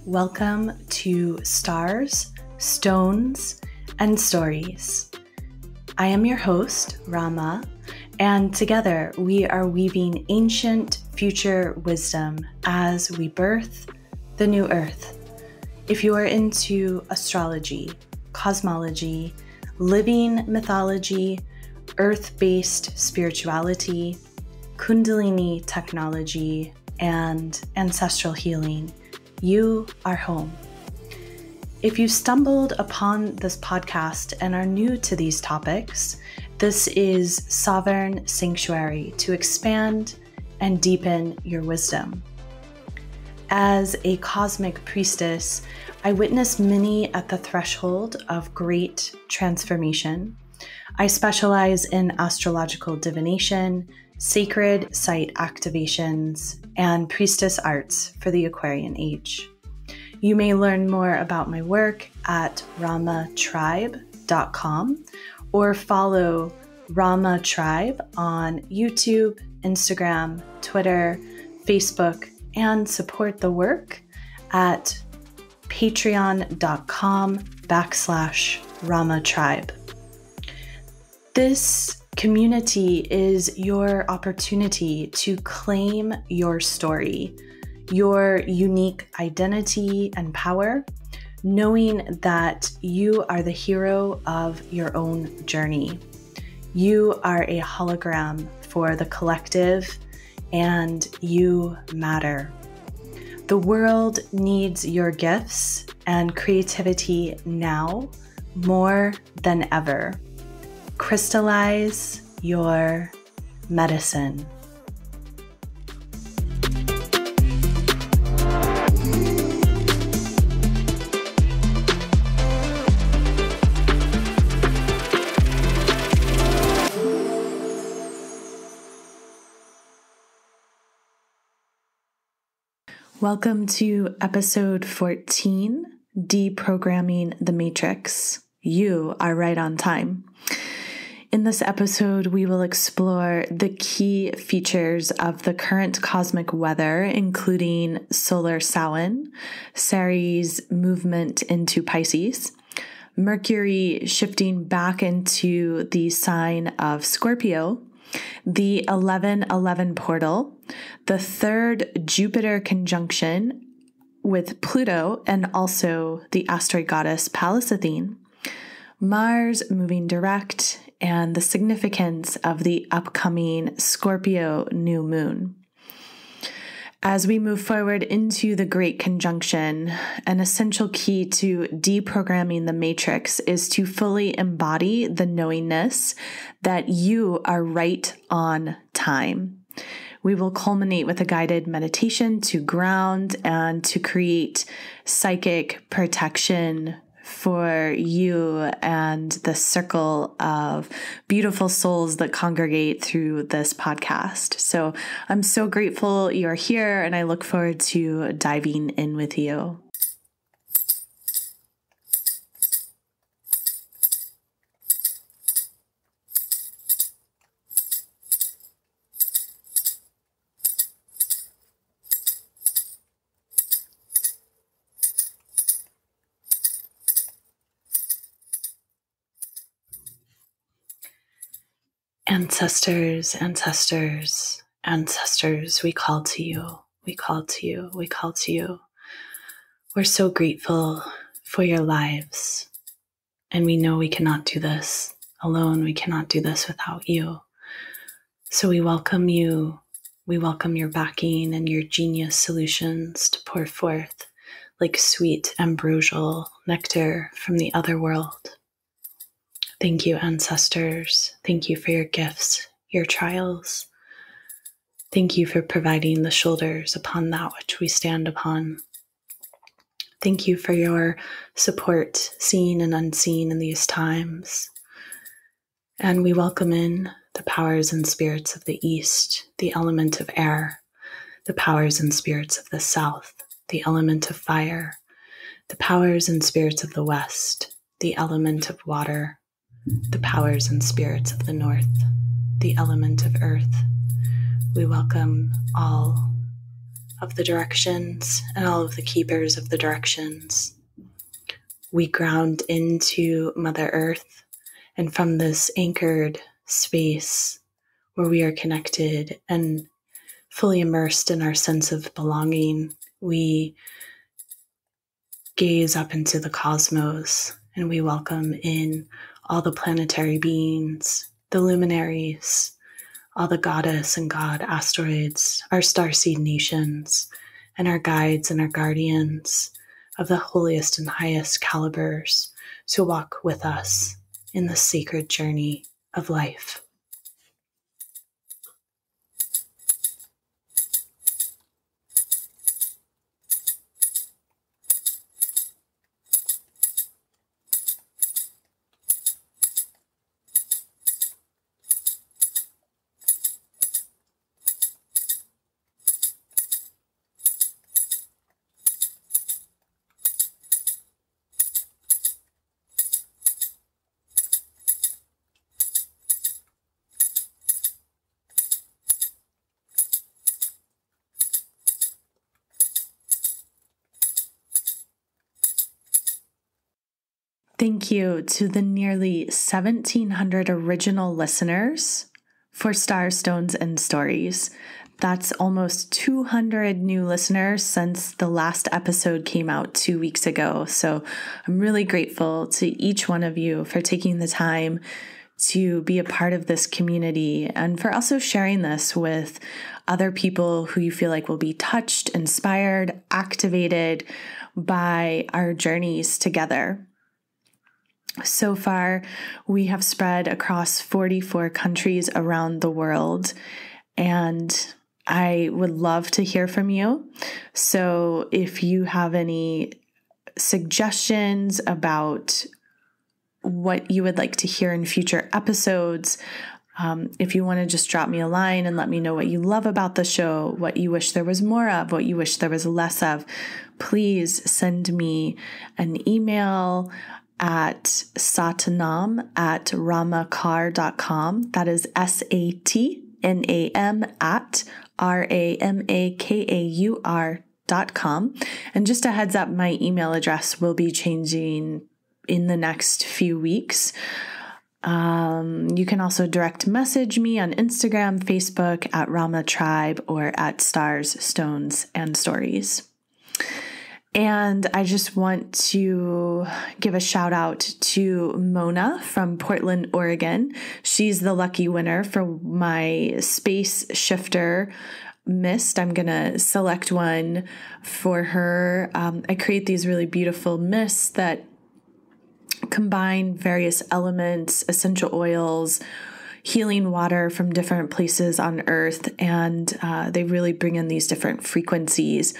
Welcome to Stars, Stones, and Stories. I am your host, Rama, and together we are weaving ancient future wisdom as we birth the new earth. If you are into astrology, cosmology, living mythology, earth-based spirituality, Kundalini technology, and ancestral healing, you are home. If you stumbled upon this podcast and are new to these topics, this is Sovereign Sanctuary to expand and deepen your wisdom. As a cosmic priestess, I witness many at the threshold of great transformation. I specialize in astrological divination, sacred site activations, and priestess arts for the Aquarian age. You may learn more about my work at ramatribe.com or follow Rama Tribe on YouTube, Instagram, Twitter, Facebook, and support the work at patreon.com/ramatribe. This community is your opportunity to claim your story, your unique identity and power, knowing that you are the hero of your own journey. You are a hologram for the collective, and you matter. The world needs your gifts and creativity now more than ever. Crystallize your medicine. Welcome to episode 14, Deprogramming the Matrix. You are right on time. In this episode, we will explore the key features of the current cosmic weather, including Solar Samhain, Ceres' movement into Pisces, Mercury shifting back into the sign of Scorpio, the 11-11 portal, the third Jupiter conjunction with Pluto, and also the asteroid goddess Pallas Athene, Mars moving direct, and the significance of the upcoming Scorpio New Moon. As we move forward into the Great Conjunction, an essential key to deprogramming the matrix is to fully embody the knowingness that you are right on time. We will culminate with a guided meditation to ground and to create psychic protection for you and the circle of beautiful souls that congregate through this podcast. So I'm so grateful you're here, and I look forward to diving in with you. Ancestors, ancestors, ancestors, we call to you, we call to you, we call to you. We're so grateful for your lives, and we know we cannot do this alone. We cannot do this without you. So we welcome you. We welcome your backing and your genius solutions to pour forth like sweet ambrosial nectar from the other world. Thank you, ancestors. Thank you for your gifts, your trials. Thank you for providing the shoulders upon that which we stand upon. Thank you for your support, seen and unseen in these times. And we welcome in the powers and spirits of the East, the element of air, the powers and spirits of the South, the element of fire, the powers and spirits of the West, the element of water, the powers and spirits of the North, the element of earth. We welcome all of the directions and all of the keepers of the directions. We ground into Mother Earth, and from this anchored space where we are connected and fully immersed in our sense of belonging, we gaze up into the cosmos and we welcome in all the planetary beings, the luminaries, all the goddess and god asteroids, our starseed nations, and our guides and our guardians of the holiest and highest calibers to walk with us in the sacred journey of life. Thank you to the nearly 1,700 original listeners for Stars, Stones, and Stories. That's almost 200 new listeners since the last episode came out 2 weeks ago. So I'm really grateful to each one of you for taking the time to be a part of this community and for also sharing this with other people who you feel like will be touched, inspired, activated by our journeys together. So far, we have spread across 44 countries around the world, and I would love to hear from you. So if you have any suggestions about what you would like to hear in future episodes, if you want to just drop me a line and let me know what you love about the show, what you wish there was more of, what you wish there was less of, please send me an email at satnam@ramakar.com. That is SATNAM at RAMAKAUR.com. And just a heads up, my email address will be changing in the next few weeks. You can also direct message me on Instagram, Facebook at Rama Tribe, or at Stars, Stones, and Stories. And I just want to give a shout out to Mona from Portland, Oregon. She's the lucky winner for my Space Shifter mist. I'm going to select one for her. I create these really beautiful mists that combine various elements, essential oils, healing water from different places on Earth, and they really bring in these different frequencies.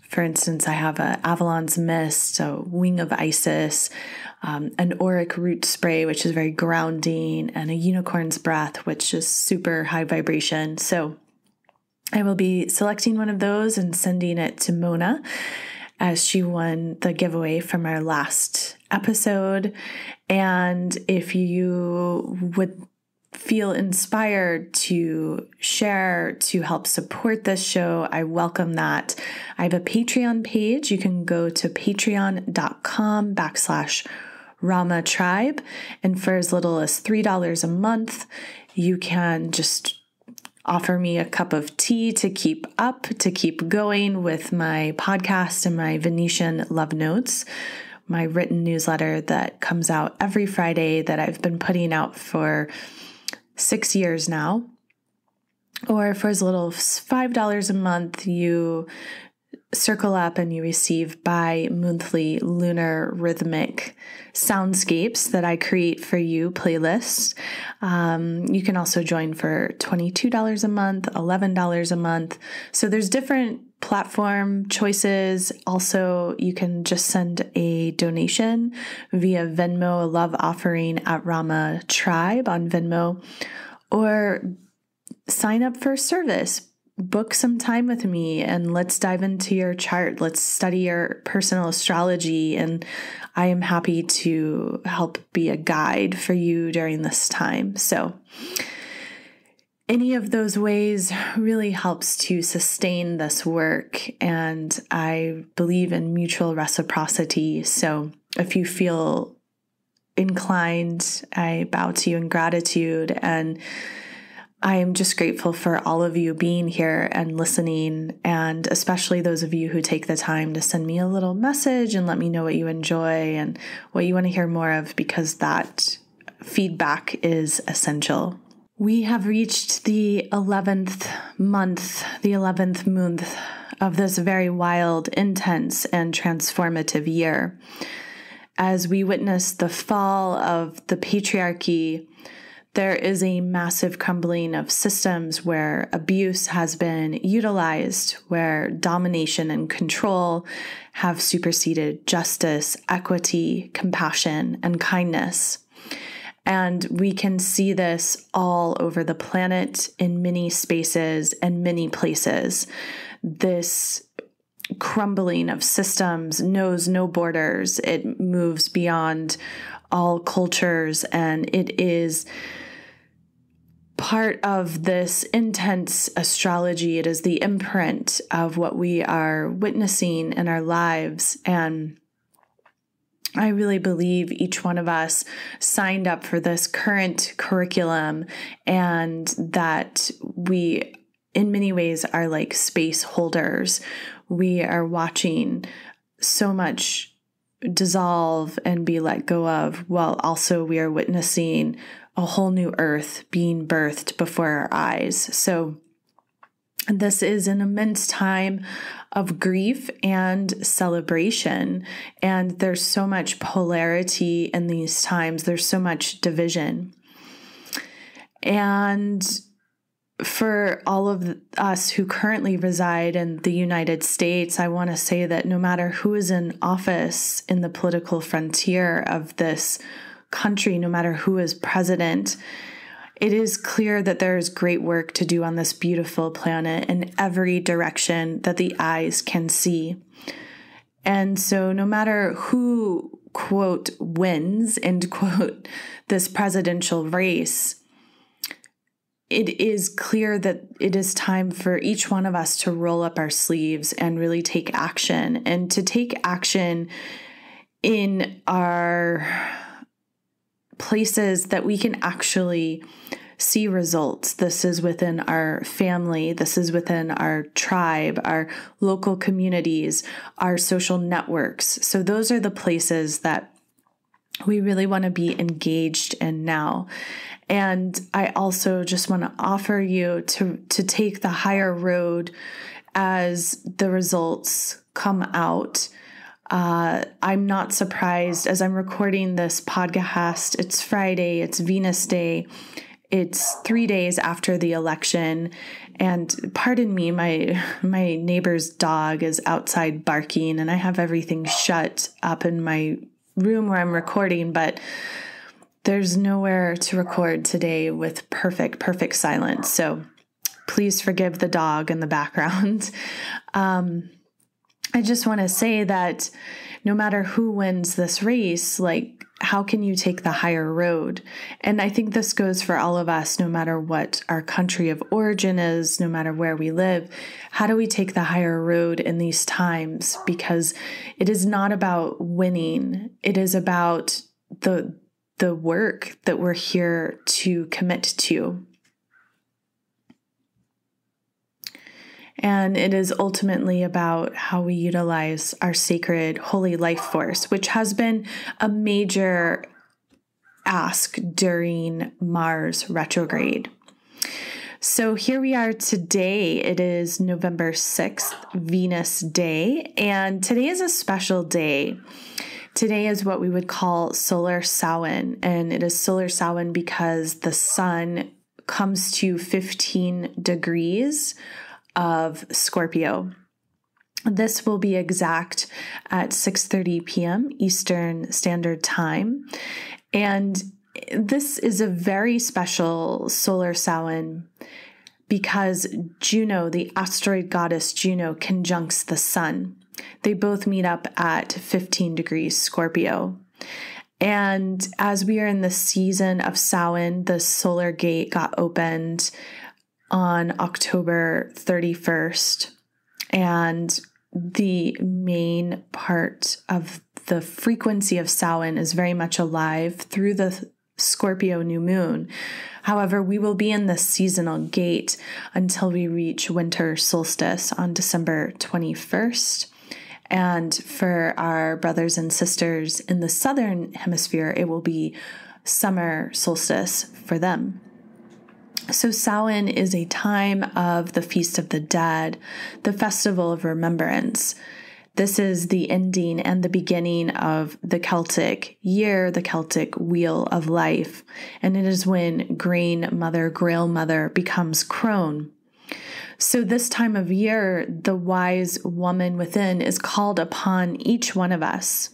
For instance, I have an Avalon's Mist, a Wing of Isis, an Auric Root Spray, which is very grounding, and a Unicorn's Breath, which is super high vibration. So I will be selecting one of those and sending it to Mona, as she won the giveaway from our last episode. And if you would feel inspired to share to help support this show, I welcome that. I have a Patreon page. You can go to patreon.com/Rama Tribe. And for as little as $3 a month, you can just offer me a cup of tea to keep up, to keep going with my podcast and my Venetian Love Notes, my written newsletter that comes out every Friday that I've been putting out for 6 years now. Or for as little as $5 a month, you circle up and you receive bi-monthly lunar rhythmic soundscapes that I create for you, playlists. You can also join for $22 a month, $11 a month. So there's different platform choices. Also, you can just send a donation via Venmo, a love offering at Rama Tribe on Venmo, or sign up for service. Book some time with me and let's dive into your chart. Let's study your personal astrology. And I am happy to help be a guide for you during this time. So any of those ways really helps to sustain this work. And I believe in mutual reciprocity. So if you feel inclined, I bow to you in gratitude. And I am just grateful for all of you being here and listening, and especially those of you who take the time to send me a little message and let me know what you enjoy and what you want to hear more of, because that feedback is essential. We have reached the 11th month, the 11th month of this very wild, intense, and transformative year. As we witness the fall of the patriarchy, there is a massive crumbling of systems where abuse has been utilized, where domination and control have superseded justice, equity, compassion, and kindness. And we can see this all over the planet in many spaces and many places. This crumbling of systems knows no borders. It moves beyond all cultures, and it is part of this intense astrology. It is the imprint of what we are witnessing in our lives. And I really believe each one of us signed up for this current curriculum, and that we, in many ways, are like space holders. We are watching so much dissolve and be let go of, while also we are witnessing a whole new earth being birthed before our eyes. So this is an immense time of grief and celebration. And there's so much polarity in these times. There's so much division. And for all of us who currently reside in the United States, I want to say that no matter who is in office in the political frontier of this country, no matter who is president, it is clear that there is great work to do on this beautiful planet in every direction that the eyes can see. And so no matter who, quote, wins, end quote, this presidential race, it is clear that it is time for each one of us to roll up our sleeves and really take action, and to take action in our places that we can actually see results. This is within our family. This is within our tribe, our local communities, our social networks. So those are the places that we really want to be engaged in now. And I also just want to offer you to take the higher road as the results come out. I'm not surprised as I'm recording this podcast. It's Friday, it's Venus Day. It's 3 days after the election. And pardon me, my neighbor's dog is outside barking, and I have everything shut up in my room where I'm recording, but there's nowhere to record today with perfect silence. So please forgive the dog in the background. I just want to say that no matter who wins this race, like, how can you take the higher road? And I think this goes for all of us, no matter what our country of origin is, no matter where we live. How do we take the higher road in these times? Because it is not about winning. It is about the work that we're here to commit to. And it is ultimately about how we utilize our sacred, holy life force, which has been a major ask during Mars retrograde. So here we are today. It is November 6th, Venus Day, and today is a special day. Today is what we would call Solar Samhain, and it is Solar Samhain because the sun comes to 15 degrees of Scorpio. This will be exact at 6:30 p.m. Eastern Standard Time. And this is a very special Solar Samhain because Juno, the asteroid goddess Juno, conjuncts the sun. They both meet up at 15 degrees Scorpio. And as we are in the season of Samhain, the solar gate got opened on October 31st. And the main part of the frequency of Samhain is very much alive through the Scorpio New Moon. However, we will be in this seasonal gate until we reach winter solstice on December 21st. And for our brothers and sisters in the southern hemisphere, it will be summer solstice for them. So Samhain is a time of the Feast of the Dead, the festival of remembrance. This is the ending and the beginning of the Celtic year, the Celtic wheel of life. And it is when Grain Mother, Grail Mother becomes crone. So this time of year, the wise woman within is called upon each one of us.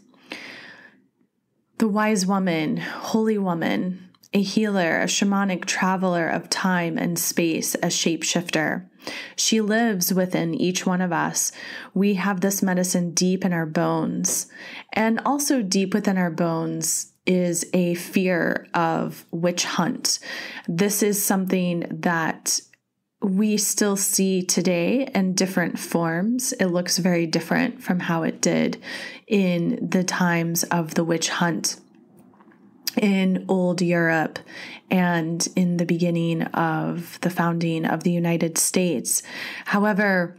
The wise woman, holy woman, a healer, a shamanic traveler of time and space, a shapeshifter. She lives within each one of us. We have this medicine deep in our bones. And also deep within our bones is a fear of witch hunt. This is something that we still see today in different forms. It looks very different from how it did in the times of the witch hunt in old Europe and in the beginning of the founding of the United States. However,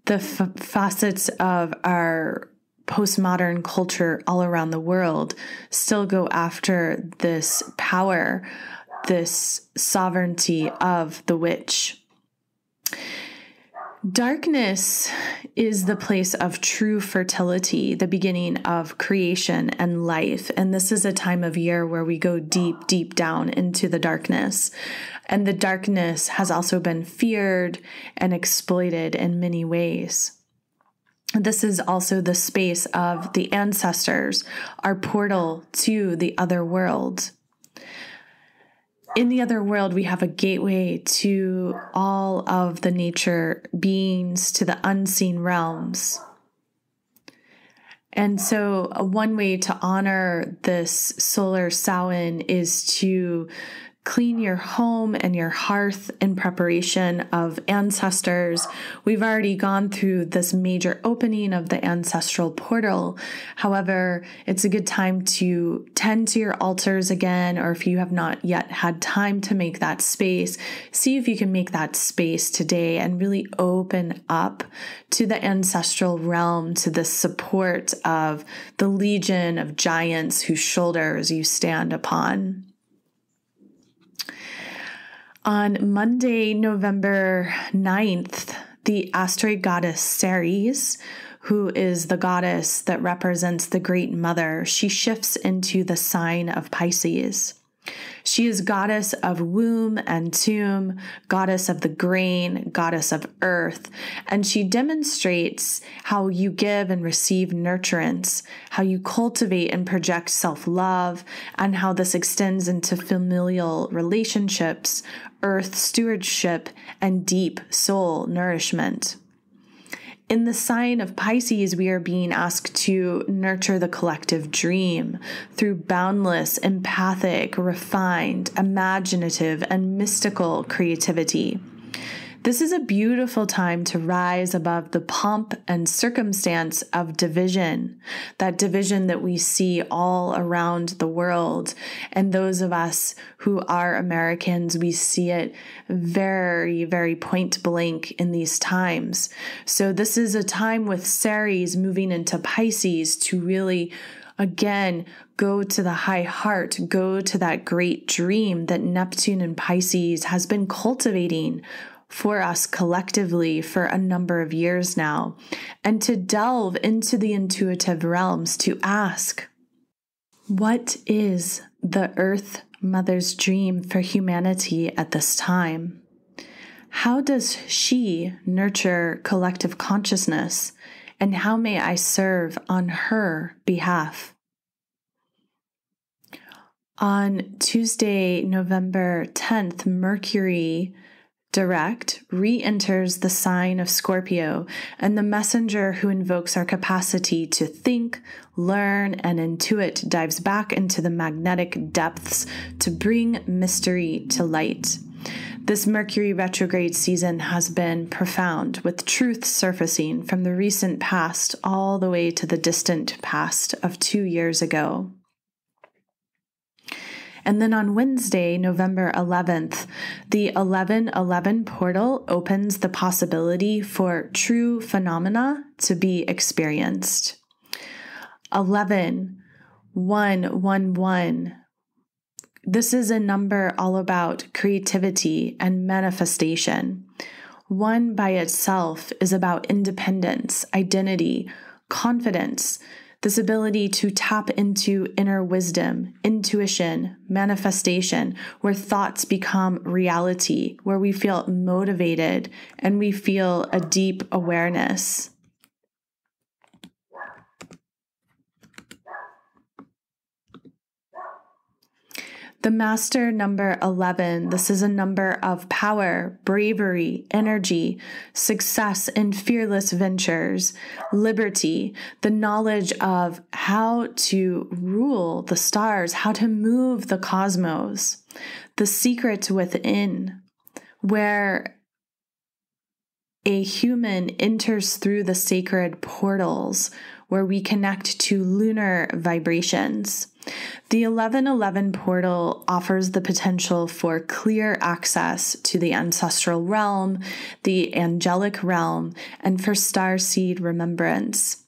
the facets of our postmodern culture all around the world still go after this power, this sovereignty of the witch. Darkness is the place of true fertility, the beginning of creation and life. And this is a time of year where we go deep, deep down into the darkness. And the darkness has also been feared and exploited in many ways. This is also the space of the ancestors, our portal to the other world. In the other world, we have a gateway to all of the nature beings, to the unseen realms. And so one way to honor this solar Samhain is to clean your home and your hearth in preparation of ancestors. We've already gone through this major opening of the ancestral portal. However, it's a good time to tend to your altars again, or if you have not yet had time to make that space, see if you can make that space today and really open up to the ancestral realm, to the support of the legion of giants whose shoulders you stand upon. On Monday, November 9th, the asteroid goddess Ceres, who is the goddess that represents the Great Mother, she shifts into the sign of Pisces. She is goddess of womb and tomb, goddess of the grain, goddess of earth, and she demonstrates how you give and receive nurturance, how you cultivate and project self-love, and how this extends into familial relationships, earth stewardship, and deep soul nourishment. In the sign of Pisces, we are being asked to nurture the collective dream through boundless, empathic, refined, imaginative, and mystical creativity. This is a beautiful time to rise above the pomp and circumstance of division, that division that we see all around the world. And those of us who are Americans, we see it very, very point blank in these times. So this is a time with Ceres moving into Pisces to really, again, go to the high heart, go to that great dream that Neptune and Pisces has been cultivating for us collectively for a number of years now, and to delve into the intuitive realms to ask, what is the Earth Mother's dream for humanity at this time? How does she nurture collective consciousness, and how may I serve on her behalf? On Tuesday, November 10th, Mercury direct re-enters the sign of Scorpio, and the messenger who invokes our capacity to think, learn, and intuit dives back into the magnetic depths to bring mystery to light. This Mercury retrograde season has been profound, with truth surfacing from the recent past all the way to the distant past of 2 years ago. And then on Wednesday, November 11th, the 1111 portal opens the possibility for true phenomena to be experienced. 1111. This is a number all about creativity and manifestation. 1 by itself is about independence, identity, confidence, this ability to tap into inner wisdom, intuition, manifestation, where thoughts become reality, where we feel motivated and we feel a deep awareness. The master number 11, this is a number of power, bravery, energy, success in fearless ventures, liberty, the knowledge of how to rule the stars, how to move the cosmos, the secret within, where a human enters through the sacred portals, where we connect to lunar vibrations. The 1111 portal offers the potential for clear access to the ancestral realm, the angelic realm, and for starseed remembrance.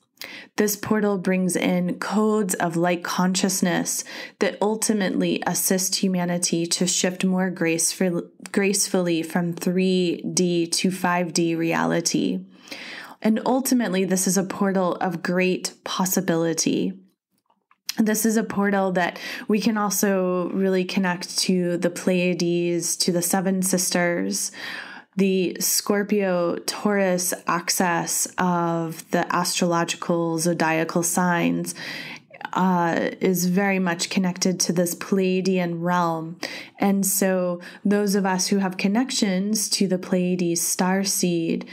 This portal brings in codes of light consciousness that ultimately assist humanity to shift more gracefully from 3D to 5D reality. And ultimately, this is a portal of great possibility. This is a portal that we can also really connect to the Pleiades, to the Seven Sisters, the Scorpio Taurus axis of the astrological zodiacal signs is very much connected to this Pleiadian realm. And so those of us who have connections to the Pleiades starseed,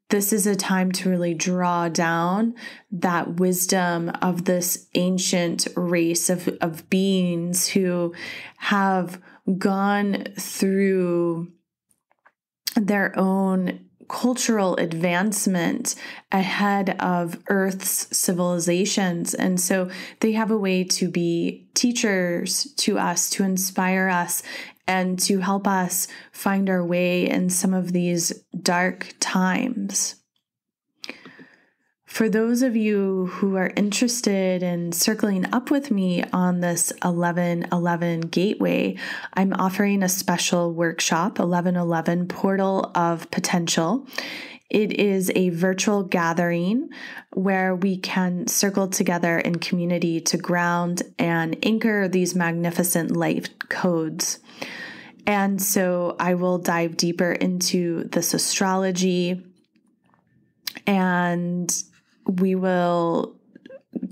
this is a time to really draw down that wisdom of this ancient race of beings who have gone through their own cultural advancement ahead of Earth's civilizations. And so they have a way to be teachers to us, to inspire us, and to help us find our way in some of these dark times. For those of you who are interested in circling up with me on this 1111 gateway, I'm offering a special workshop, 1111 Portal of Potential. It is a virtual gathering where we can circle together in community to ground and anchor these magnificent life codes. And so I will dive deeper into this astrology, and we will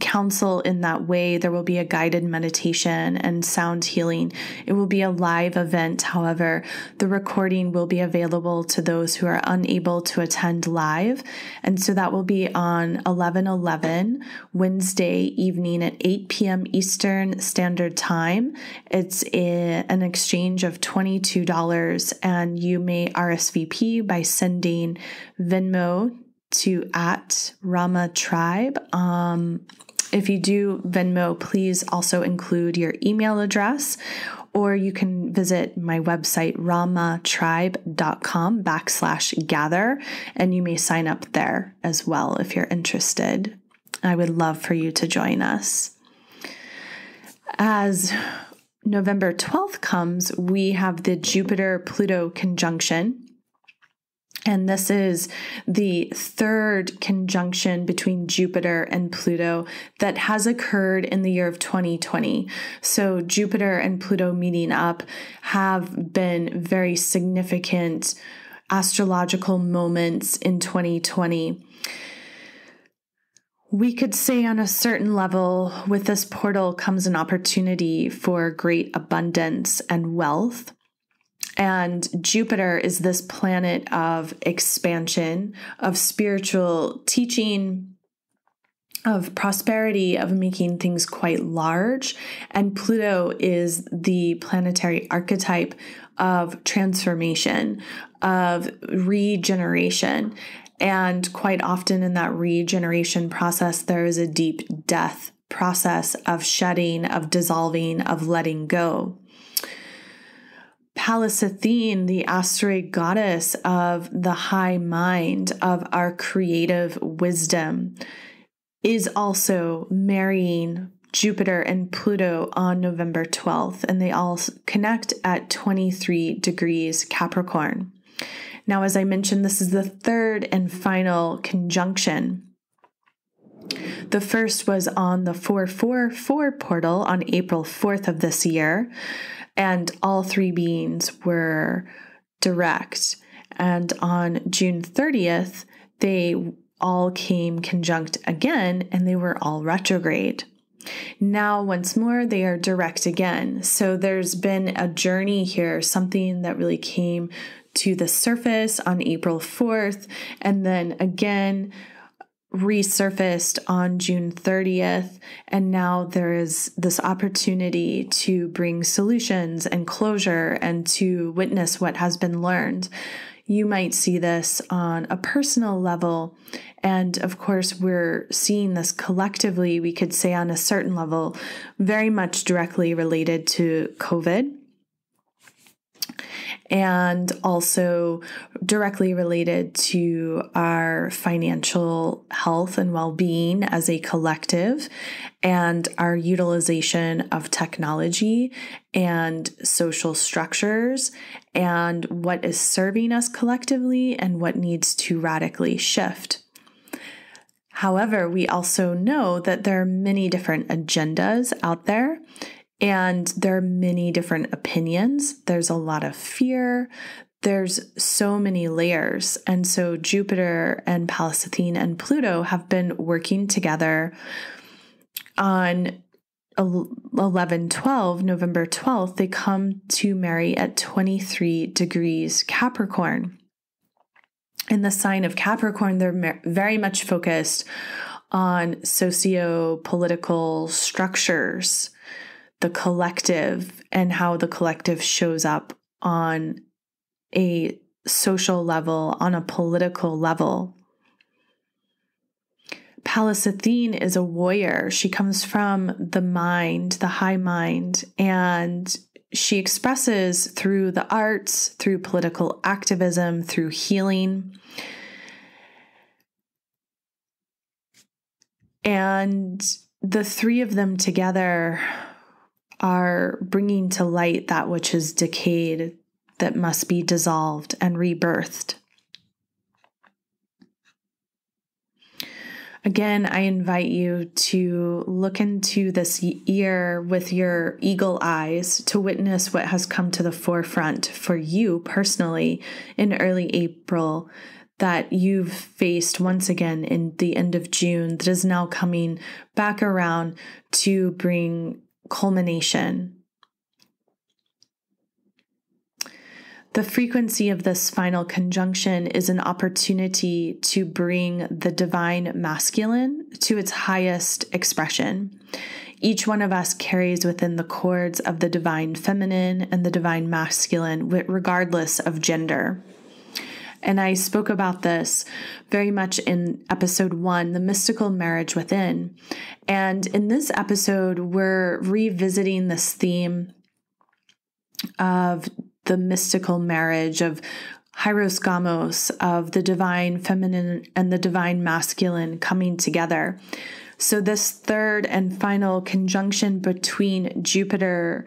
counsel in that way. There will be a guided meditation and sound healing. It will be a live event. However, the recording will be available to those who are unable to attend live. And so that will be on 11/11, Wednesday evening at 8 p.m. Eastern Standard Time. It's an exchange of $22, and you may RSVP by sending Venmo to @RamaTribe. If you do Venmo, please also include your email address, or you can visit my website, ramatribe.com/gather, and you may sign up there as well if you're interested. I would love for you to join us. As November 12th comes, we have the Jupiter-Pluto conjunction. And this is the third conjunction between Jupiter and Pluto that has occurred in the year of 2020. So Jupiter and Pluto meeting up have been very significant astrological moments in 2020. We could say on a certain level, with this portal comes an opportunity for great abundance and wealth. And Jupiter is this planet of expansion, of spiritual teaching, of prosperity, of making things quite large. And Pluto is the planetary archetype of transformation, of regeneration. And quite often in that regeneration process, there is a deep death process of shedding, of dissolving, of letting go. Pallas Athene, the asteroid goddess of the high mind, of our creative wisdom, is also marrying Jupiter and Pluto on November 12th, and they all connect at 23 degrees Capricorn. Now, as I mentioned, this is the third and final conjunction. The first was on the 444 portal on April 4th of this year, and all three beings were direct. And on June 30th, they all came conjunct again, and they were all retrograde. Now, once more, they are direct again. So there's been a journey here, something that really came to the surface on April 4th, and then again resurfaced on June 30th. And now there is this opportunity to bring solutions and closure and to witness what has been learned. You might see this on a personal level. And of course, we're seeing this collectively, we could say on a certain level, very much directly related to COVID. And also directly related to our financial health and well-being as a collective, and our utilization of technology and social structures, and what is serving us collectively and what needs to radically shift. However, we also know that there are many different agendas out there. And there are many different opinions. There's a lot of fear. There's so many layers. And so Jupiter and Pallas Athene and Pluto have been working together on 11/12, November 12th. They come to marry at 23 degrees Capricorn. In the sign of Capricorn, they're very much focused on socio-political structures, the collective, and how the collective shows up on a social level, on a political level. Pallas Athene is a warrior. She comes from the mind, the high mind, and she expresses through the arts, through political activism, through healing. And the three of them together are bringing to light that which is decayed, that must be dissolved and rebirthed. Again, I invite you to look into this year with your eagle eyes to witness what has come to the forefront for you personally in early April, that you've faced once again in the end of June, that is now coming back around to bring culmination. The frequency of this final conjunction is an opportunity to bring the divine masculine to its highest expression. Each one of us carries within the cords of the divine feminine and the divine masculine, regardless of gender. And I spoke about this very much in episode 1, The Mystical Marriage Within. And in this episode, we're revisiting this theme of the mystical marriage, of Hieros Gamos, of the divine feminine and the divine masculine coming together. So this third and final conjunction between Jupiter,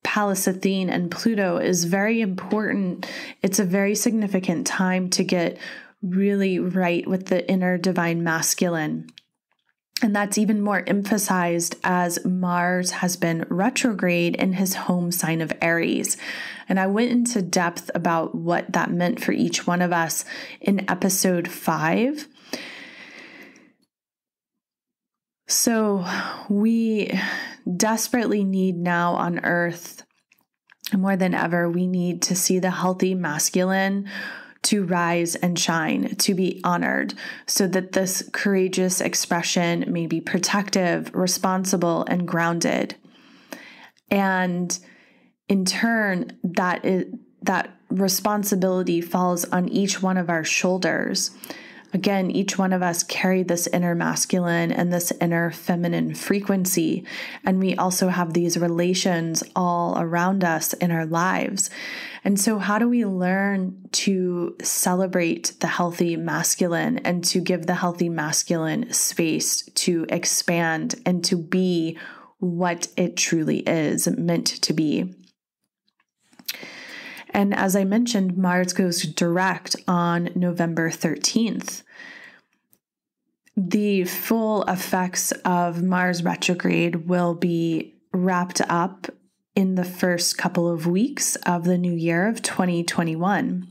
Pallas Athene, and Pluto is very important. It's a very significant time to get really right with the inner divine masculine. And that's even more emphasized as Mars has been retrograde in his home sign of Aries. And I went into depth about what that meant for each one of us in episode 5. So we desperately need now on Earth, more than ever, we need to see the healthy masculine to rise and shine, to be honored, so that this courageous expression may be protective, responsible, and grounded. And in turn, that responsibility falls on each one of our shoulders. Again, each one of us carry this inner masculine and this inner feminine frequency. And we also have these relations all around us in our lives. And so how do we learn to celebrate the healthy masculine and to give the healthy masculine space to expand and to be what it truly is meant to be? And as I mentioned, Mars goes direct on November 13th. The full effects of Mars retrograde will be wrapped up in the first couple of weeks of the new year of 2021.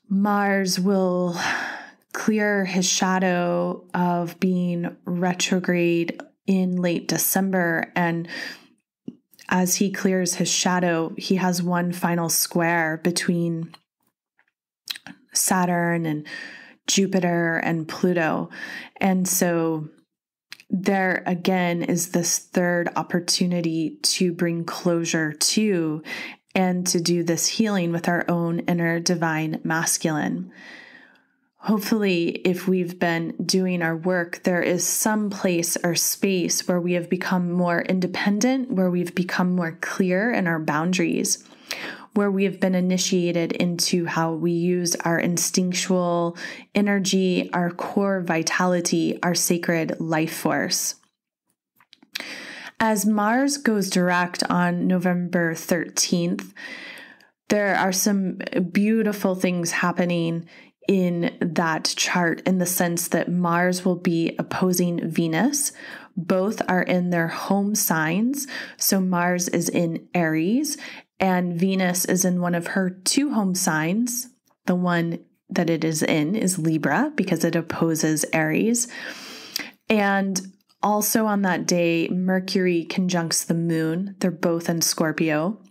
Mars will clear his shadow of being retrograde in late December, and as he clears his shadow, he has one final square between Saturn and Jupiter and Pluto. And so there again is this third opportunity to bring closure to and to do this healing with our own inner divine masculine. Hopefully, if we've been doing our work, there is some place or space where we have become more independent, where we've become more clear in our boundaries, where we have been initiated into how we use our instinctual energy, our core vitality, our sacred life force. As Mars goes direct on November 13th, there are some beautiful things happening in that chart, in the sense that Mars will be opposing Venus. Both are in their home signs. So Mars is in Aries and Venus is in one of her two home signs. The one that it is in is Libra because it opposes Aries. And also on that day, Mercury conjuncts the moon. They're both in Scorpio.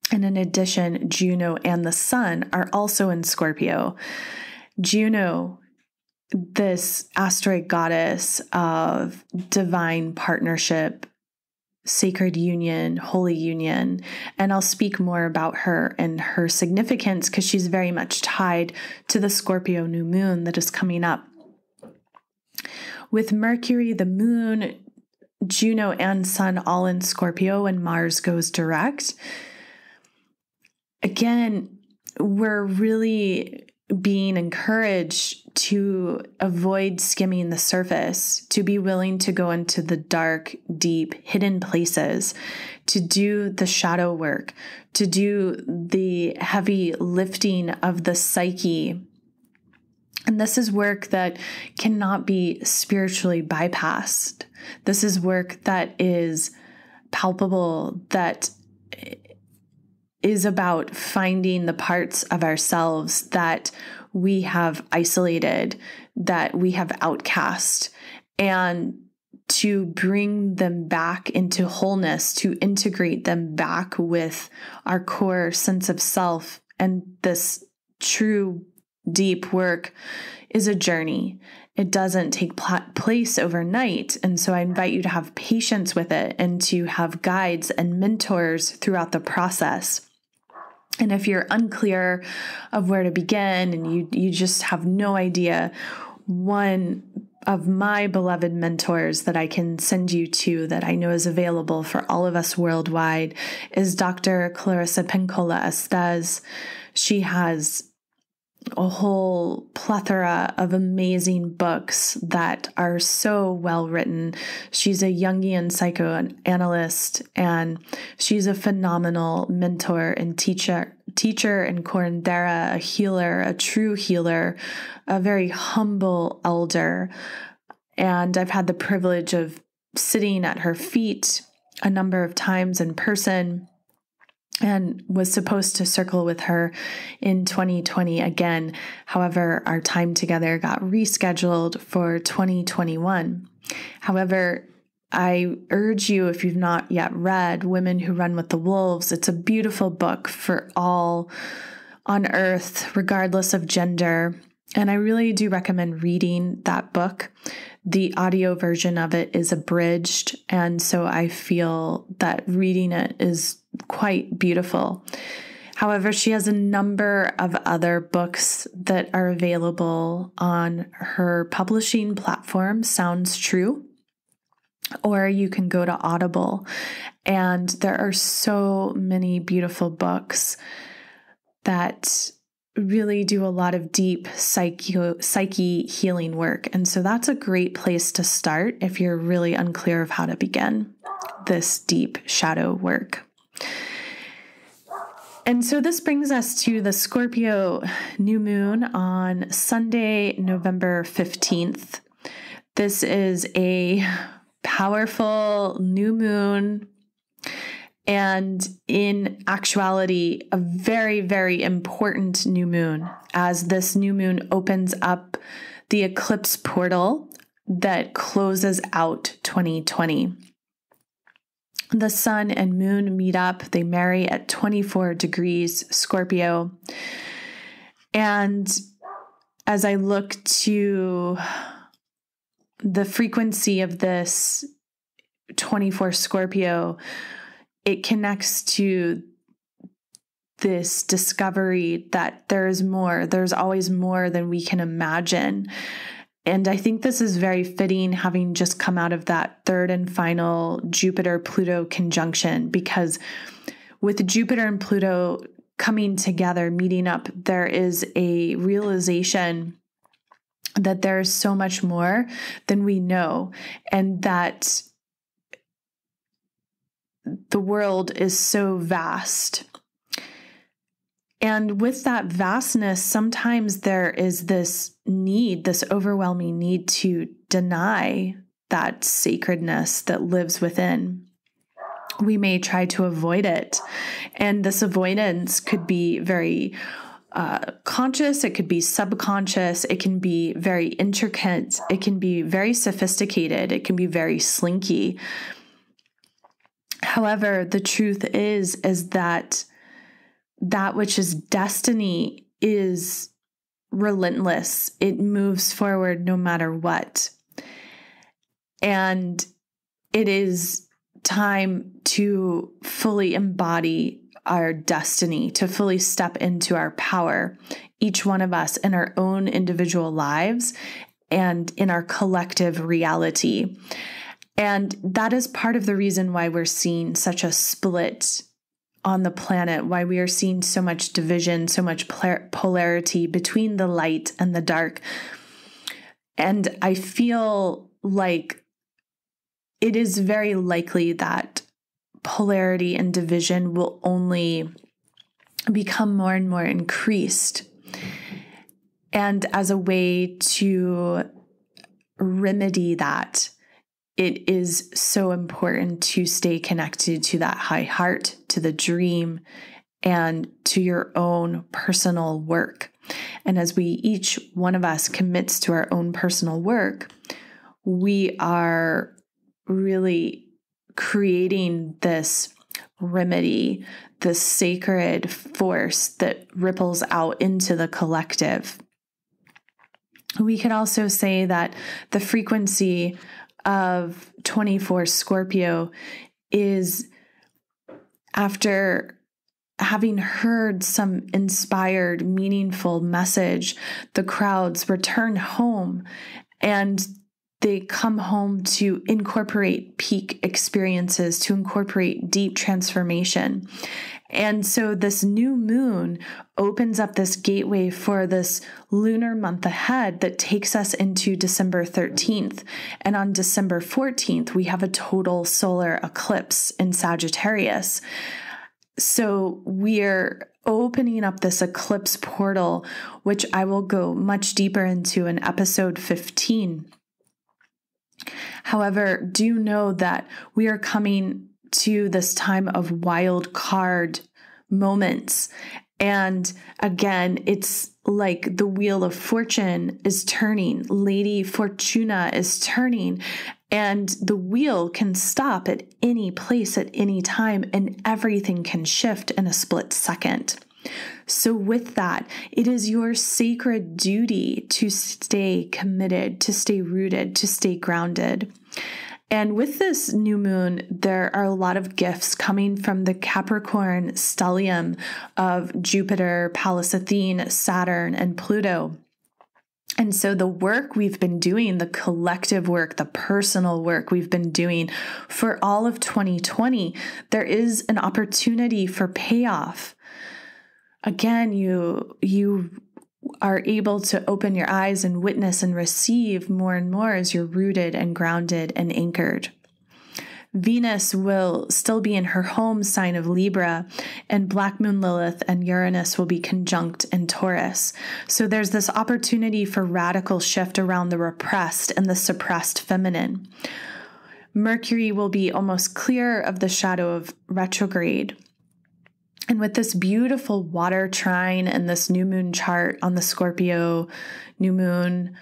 And in addition, Juno and the Sun are also in Scorpio. Juno, this asteroid goddess of divine partnership, sacred union, holy union, and I'll speak more about her and her significance because she's very much tied to the Scorpio New Moon that is coming up. With Mercury, the Moon, Juno, and Sun all in Scorpio, and Mars goes direct. Again, we're really being encouraged to avoid skimming the surface, to be willing to go into the dark, deep, hidden places, to do the shadow work, to do the heavy lifting of the psyche. And this is work that cannot be spiritually bypassed. This is work that is palpable, that is about finding the parts of ourselves that we have isolated, that we have outcast, and to bring them back into wholeness, to integrate them back with our core sense of self. And this true deep work is a journey. It doesn't take place overnight. And so I invite you to have patience with it and to have guides and mentors throughout the process. And if you're unclear of where to begin and you just have no idea, one of my beloved mentors that I can send you to that I know is available for all of us worldwide is Dr. Clarissa Pinkola Estes. She has a whole plethora of amazing books that are so well written. She's a Jungian psychoanalyst, and she's a phenomenal mentor and teacher and curandera, a healer, a true healer, a very humble elder. And I've had the privilege of sitting at her feet a number of times in person, and was supposed to circle with her in 2020 again. However, our time together got rescheduled for 2021. However, I urge you, if you've not yet read Women Who Run with the Wolves, it's a beautiful book for all on earth, regardless of gender. And I really do recommend reading that book. The audio version of it is abridged, and so I feel that reading it is quite beautiful. However, she has a number of other books that are available on her publishing platform, Sounds True, or you can go to Audible. And there are so many beautiful books that really do a lot of deep psyche healing work. And so that's a great place to start if you're really unclear of how to begin this deep shadow work. And so this brings us to the Scorpio New Moon on Sunday, November 15th. This is a powerful new moon, and in actuality, a very, very important new moon, as this new moon opens up the eclipse portal that closes out 2020. The sun and moon meet up. They marry at 24 degrees Scorpio. And as I look to the frequency of this 24 Scorpio, it connects to this discovery that there's more. There's always more than we can imagine. And I think this is very fitting, having just come out of that third and final Jupiter-Pluto conjunction, because with Jupiter and Pluto coming together, meeting up, there is a realization that there's so much more than we know, and that the world is so vast. And with that vastness, sometimes there is this need, this overwhelming need to deny that sacredness that lives within. We may try to avoid it. And this avoidance could be very conscious, it could be subconscious, it can be very intricate, it can be very sophisticated, it can be very slinky. However, the truth is that which is destiny is relentless. It moves forward no matter what. And it is time to fully embody our destiny, to fully step into our power, each one of us in our own individual lives and in our collective reality. And that is part of the reason why we're seeing such a split on the planet, why we are seeing so much division, so much polarity between the light and the dark. And I feel like it is very likely that polarity and division will only become more and more increased. And as a way to remedy that, it is so important to stay connected to that high heart, to the dream, and to your own personal work. And as each one of us commits to our own personal work, we are really creating this remedy, this sacred force that ripples out into the collective. We could also say that the frequency of 24 Scorpio is after having heard some inspired, meaningful message, the crowds return home and they come home to incorporate peak experiences, to incorporate deep transformation. And so this new moon opens up this gateway for this lunar month ahead that takes us into December 13th. And on December 14th, we have a total solar eclipse in Sagittarius. So we're opening up this eclipse portal, which I will go much deeper into in episode 15. However, do know that we are coming to this time of wild card moments. And again, it's like the wheel of fortune is turning. Lady Fortuna is turning. And the wheel can stop at any place at any time, and everything can shift in a split second. So with that, it is your sacred duty to stay committed, to stay rooted, to stay grounded. And with this new moon, there are a lot of gifts coming from the Capricorn stellium of Jupiter, Pallas Athene, Saturn, and Pluto. And so the work we've been doing, the collective work, the personal work we've been doing for all of 2020, there is an opportunity for payoff. Again, you are able to open your eyes and witness and receive more and more as you're rooted and grounded and anchored. Venus will still be in her home sign of Libra, and Black Moon Lilith and Uranus will be conjunct in Taurus. So there's this opportunity for radical shift around the repressed and the suppressed feminine. Mercury will be almost clear of the shadow of retrograde. And with this beautiful water trine and this new moon chart on the Scorpio New Moon,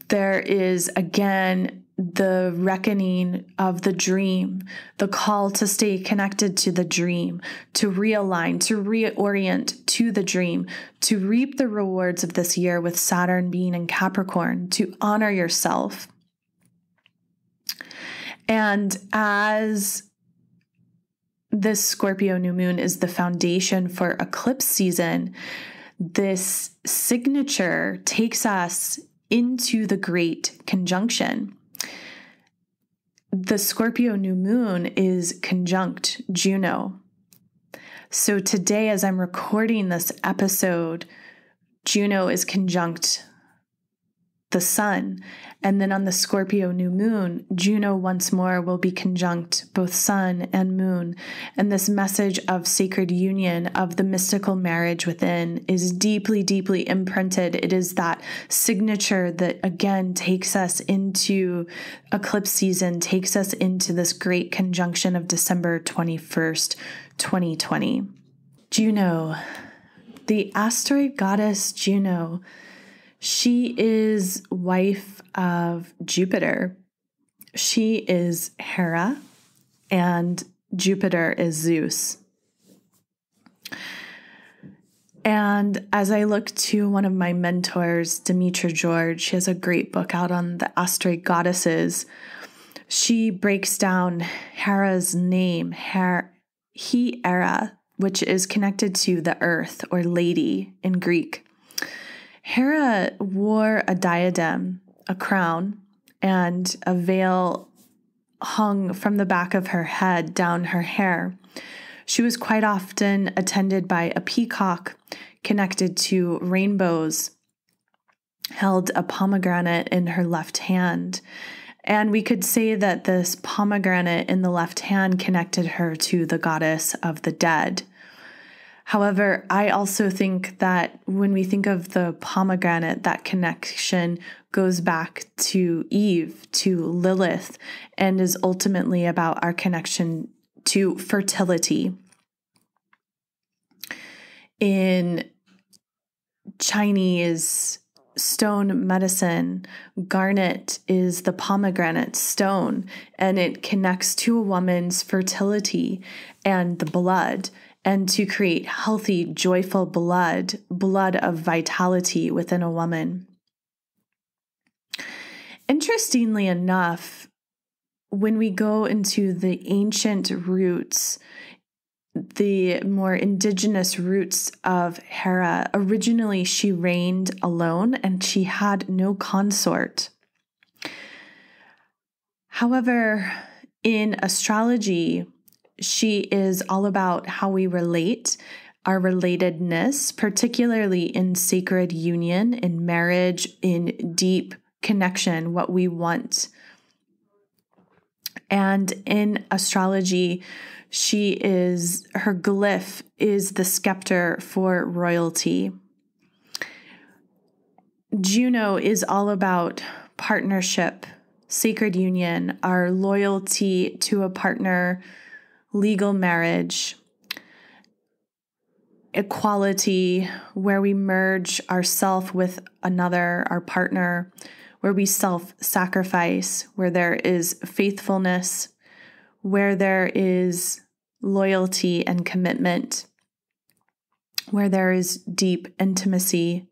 there is again the reckoning of the dream, the call to stay connected to the dream, to realign, to reorient to the dream, to reap the rewards of this year with Saturn being in Capricorn, to honor yourself. And as this Scorpio new moon is the foundation for eclipse season, this signature takes us into the great conjunction. The Scorpio new moon is conjunct Juno. So today, as I'm recording this episode, Juno is conjunct the sun. And then on the Scorpio new moon, Juno once more will be conjunct both sun and moon. And this message of sacred union, of the mystical marriage within, is deeply, deeply imprinted. It is that signature that, again, takes us into eclipse season, takes us into this great conjunction of December 21st, 2020. Juno, the asteroid goddess Juno, she is wife of Jupiter. She is Hera, and Jupiter is Zeus. And as I look to one of my mentors, Demetra George, she has a great book out on the asteroid goddesses. She breaks down Hera's name, Hera, which is connected to the earth or lady in Greek. Hera wore a diadem, a crown, and a veil hung from the back of her head down her hair. She was quite often attended by a peacock connected to rainbows, held a pomegranate in her left hand. And we could say that this pomegranate in the left hand connected her to the goddess of the dead. However, I also think that when we think of the pomegranate, that connection goes back to Eve, to Lilith, and is ultimately about our connection to fertility. In Chinese stone medicine, garnet is the pomegranate stone, and it connects to a woman's fertility and the blood, and to create healthy, joyful blood of vitality within a woman. Interestingly enough, when we go into the ancient roots, the more indigenous roots of Hera, originally she reigned alone and she had no consort. However, in astrology, she is all about how we relate, our relatedness, particularly in sacred union, in marriage, in deep connection, what we want. And in astrology, her glyph is the scepter for royalty. Juno is all about partnership, sacred union, our loyalty to a partner, legal marriage, equality, where we merge ourself with another, our partner, where we self-sacrifice, where there is faithfulness, where there is loyalty and commitment. where there is deep intimacy,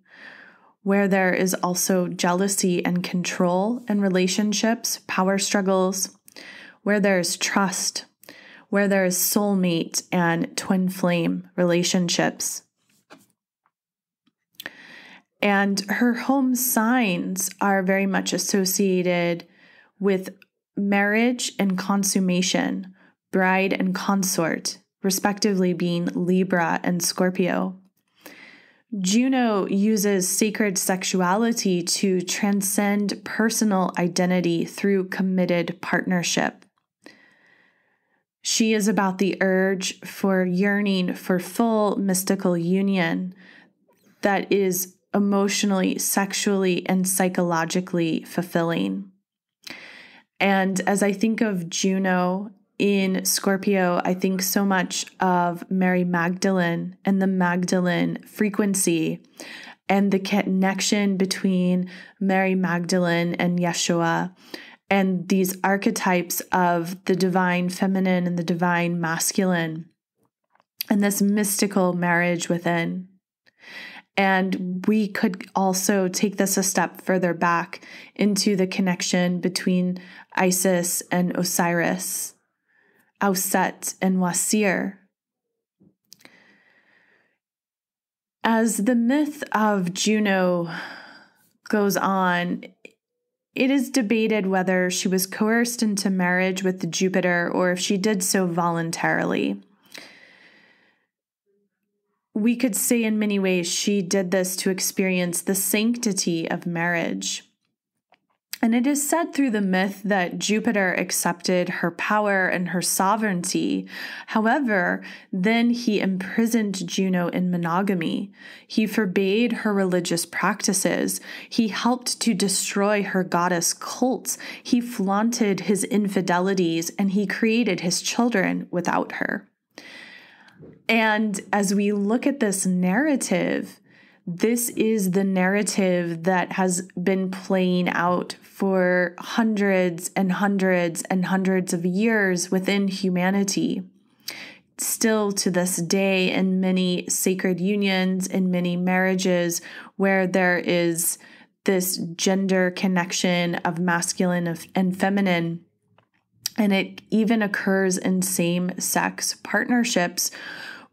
where there is also jealousy and control in relationships, power struggles, where there is trust, where there is soulmate and twin flame relationships. And her home signs are very much associated with marriage and consummation, bride and consort, respectively being Libra and Scorpio. Juno uses sacred sexuality to transcend personal identity through committed partnership. She is about the urge for yearning for full mystical union that is emotionally, sexually, and psychologically fulfilling. And as I think of Juno in Scorpio, I think so much of Mary Magdalene and the Magdalene frequency and the connection between Mary Magdalene and Yeshua and these archetypes of the divine feminine and the divine masculine and this mystical marriage within. And we could also take this a step further back into the connection between Isis and Osiris, Auset and Wasir. As the myth of Juno goes on, it is debated whether she was coerced into marriage with Jupiter or if she did so voluntarily. We could say in many ways she did this to experience the sanctity of marriage. And it is said through the myth that Jupiter accepted her power and her sovereignty. However, then he imprisoned Juno in monogamy. He forbade her religious practices. He helped to destroy her goddess cults. He flaunted his infidelities, and he created his children without her. And as we look at this narrative, this is the narrative that has been playing out for hundreds and hundreds and hundreds of years within humanity. Still to this day, in many sacred unions, in many marriages, where there is this gender connection of masculine and feminine, and it even occurs in same-sex partnerships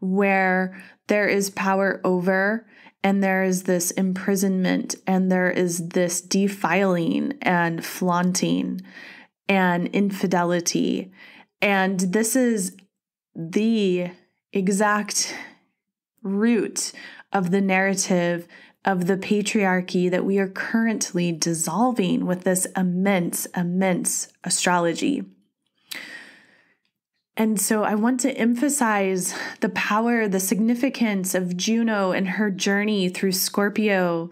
where there is power over and there is this imprisonment and there is this defiling and flaunting and infidelity. And this is the exact root of the narrative of the patriarchy that we are currently dissolving with this immense astrology. And so I want to emphasize the power, the significance of Juno and her journey through Scorpio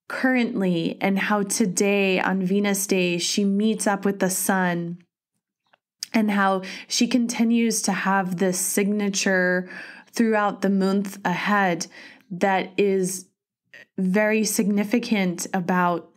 currently, and how today on Venus Day she meets up with the sun, and how she continues to have this signature throughout the month ahead that is very significant about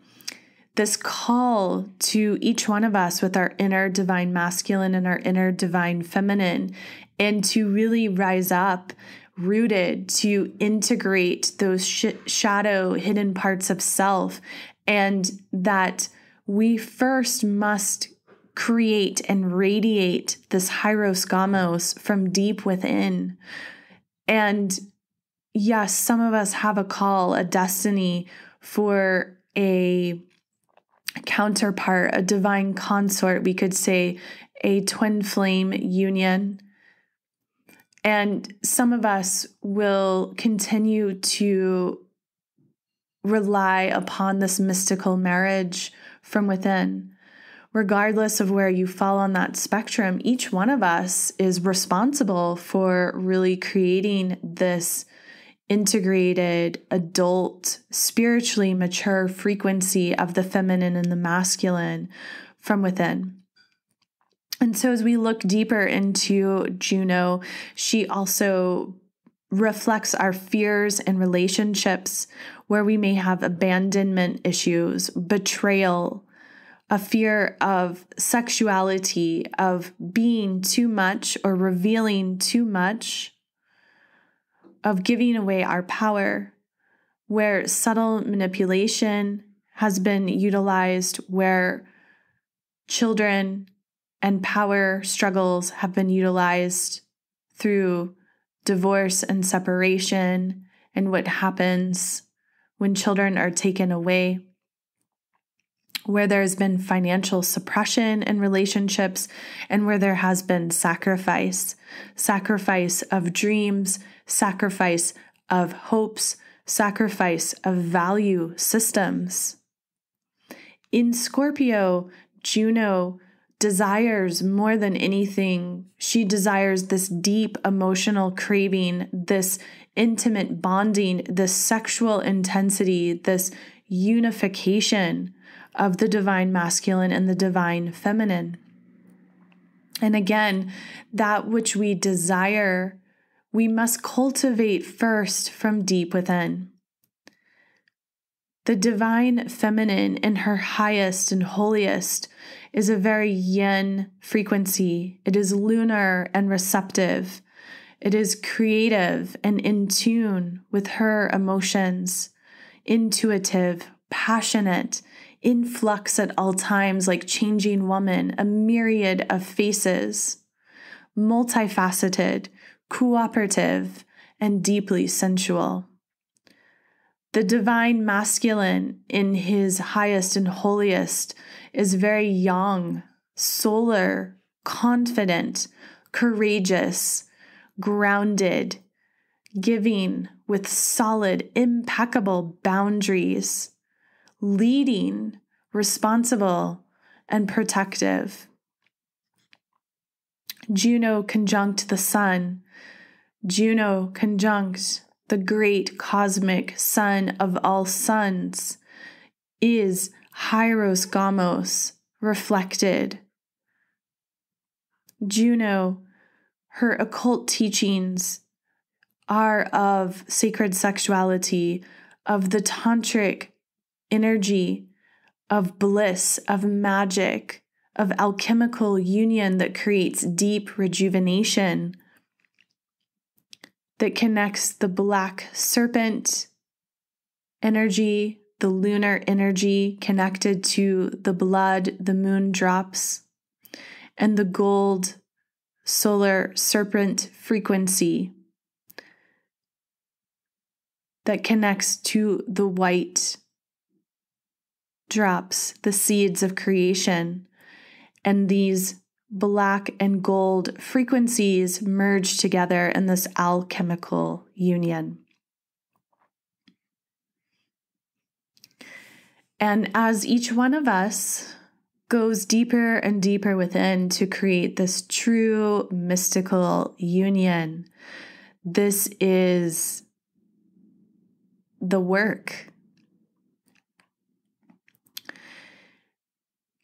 this call to each one of us with our inner divine masculine and our inner divine feminine, and to really rise up rooted, to integrate those shadow hidden parts of self, and that we first must create and radiate this hieros gamos from deep within. And yes, some of us have a call, a destiny for a counterpart, a divine consort, we could say a twin flame union. And some of us will continue to rely upon this mystical marriage from within. Regardless of where you fall on that spectrum, each one of us is responsible for really creating this integrated, adult, spiritually mature frequency of the feminine and the masculine from within. And so as we look deeper into Juno, she also reflects our fears in relationships where we may have abandonment issues, betrayal, a fear of sexuality, of being too much or revealing too much, of giving away our power, where subtle manipulation has been utilized, where children and power struggles have been utilized through divorce and separation, and what happens when children are taken away, where there's been financial suppression in relationships, and where there has been sacrifice of dreams, sacrifice of hopes, sacrifice of value systems. In Scorpio, Juno desires more than anything. She desires this deep emotional craving, this intimate bonding, this sexual intensity, this unification of the divine masculine and the divine feminine. And again, that which we desire, we must cultivate first from deep within. The divine feminine in her highest and holiest is a very yin frequency. It is lunar and receptive. It is creative and in tune with her emotions, intuitive, passionate, in flux at all times, like changing woman, a myriad of faces, multifaceted, cooperative, and deeply sensual. The divine masculine in his highest and holiest is very young, solar, confident, courageous, grounded, giving with solid, impeccable boundaries, leading, responsible, and protective. Juno conjunct the sun. Juno conjunct the great cosmic sun of all suns is Hieros Gamos reflected. Juno, her occult teachings are of sacred sexuality, of the tantric energy, of bliss, of magic, of alchemical union that creates deep rejuvenation, that connects the black serpent energy, the lunar energy connected to the blood, the moon drops, and the gold solar serpent frequency that connects to the white drops, the seeds of creation. And these black and gold frequencies merge together in this alchemical union. And as each one of us goes deeper and deeper within to create this true mystical union, this is the work.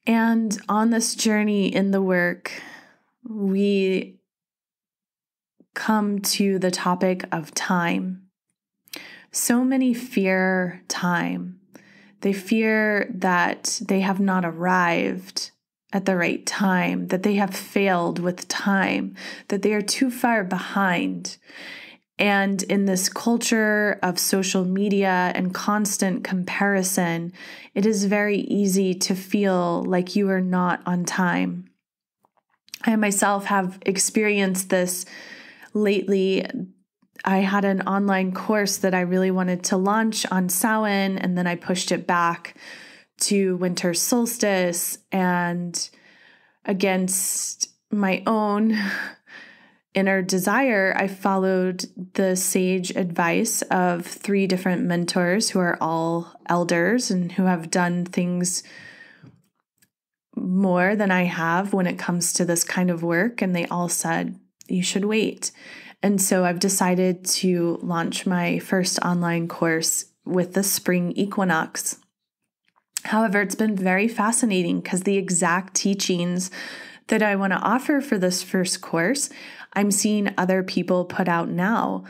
And on this journey in the work, we come to the topic of time. So many fear time. They fear that they have not arrived at the right time, that they have failed with time, that they are too far behind. And in this culture of social media and constant comparison, it is very easy to feel like you are not on time. I myself have experienced this lately. I had an online course that I really wanted to launch on Samhain, and then I pushed it back to winter solstice, and against my own inner desire, I followed the sage advice of 3 different mentors who are all elders and who have done things more than I have when it comes to this kind of work. And they all said, you should wait. And so I've decided to launch my first online course with the spring equinox. However, it's been very fascinating because the exact teachings that I want to offer for this first course, I'm seeing other people put out now.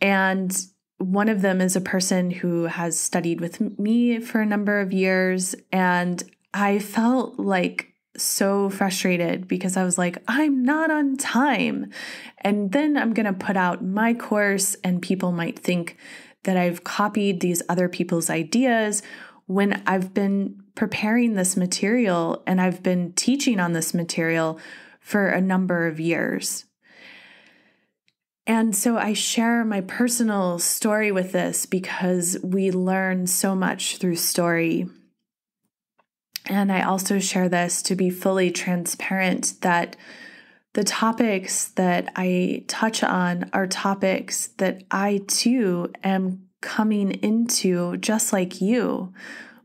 And one of them is a person who has studied with me for a number of years. And I felt like so frustrated because I was like, I'm not on time. And then I'm going to put out my course and people might think that I've copied these other people's ideas when I've been preparing this material and I've been teaching on this material for a number of years. And so I share my personal story with this because we learn so much through story. And I also share this to be fully transparent that the topics that I touch on are topics that I too am coming into just like you.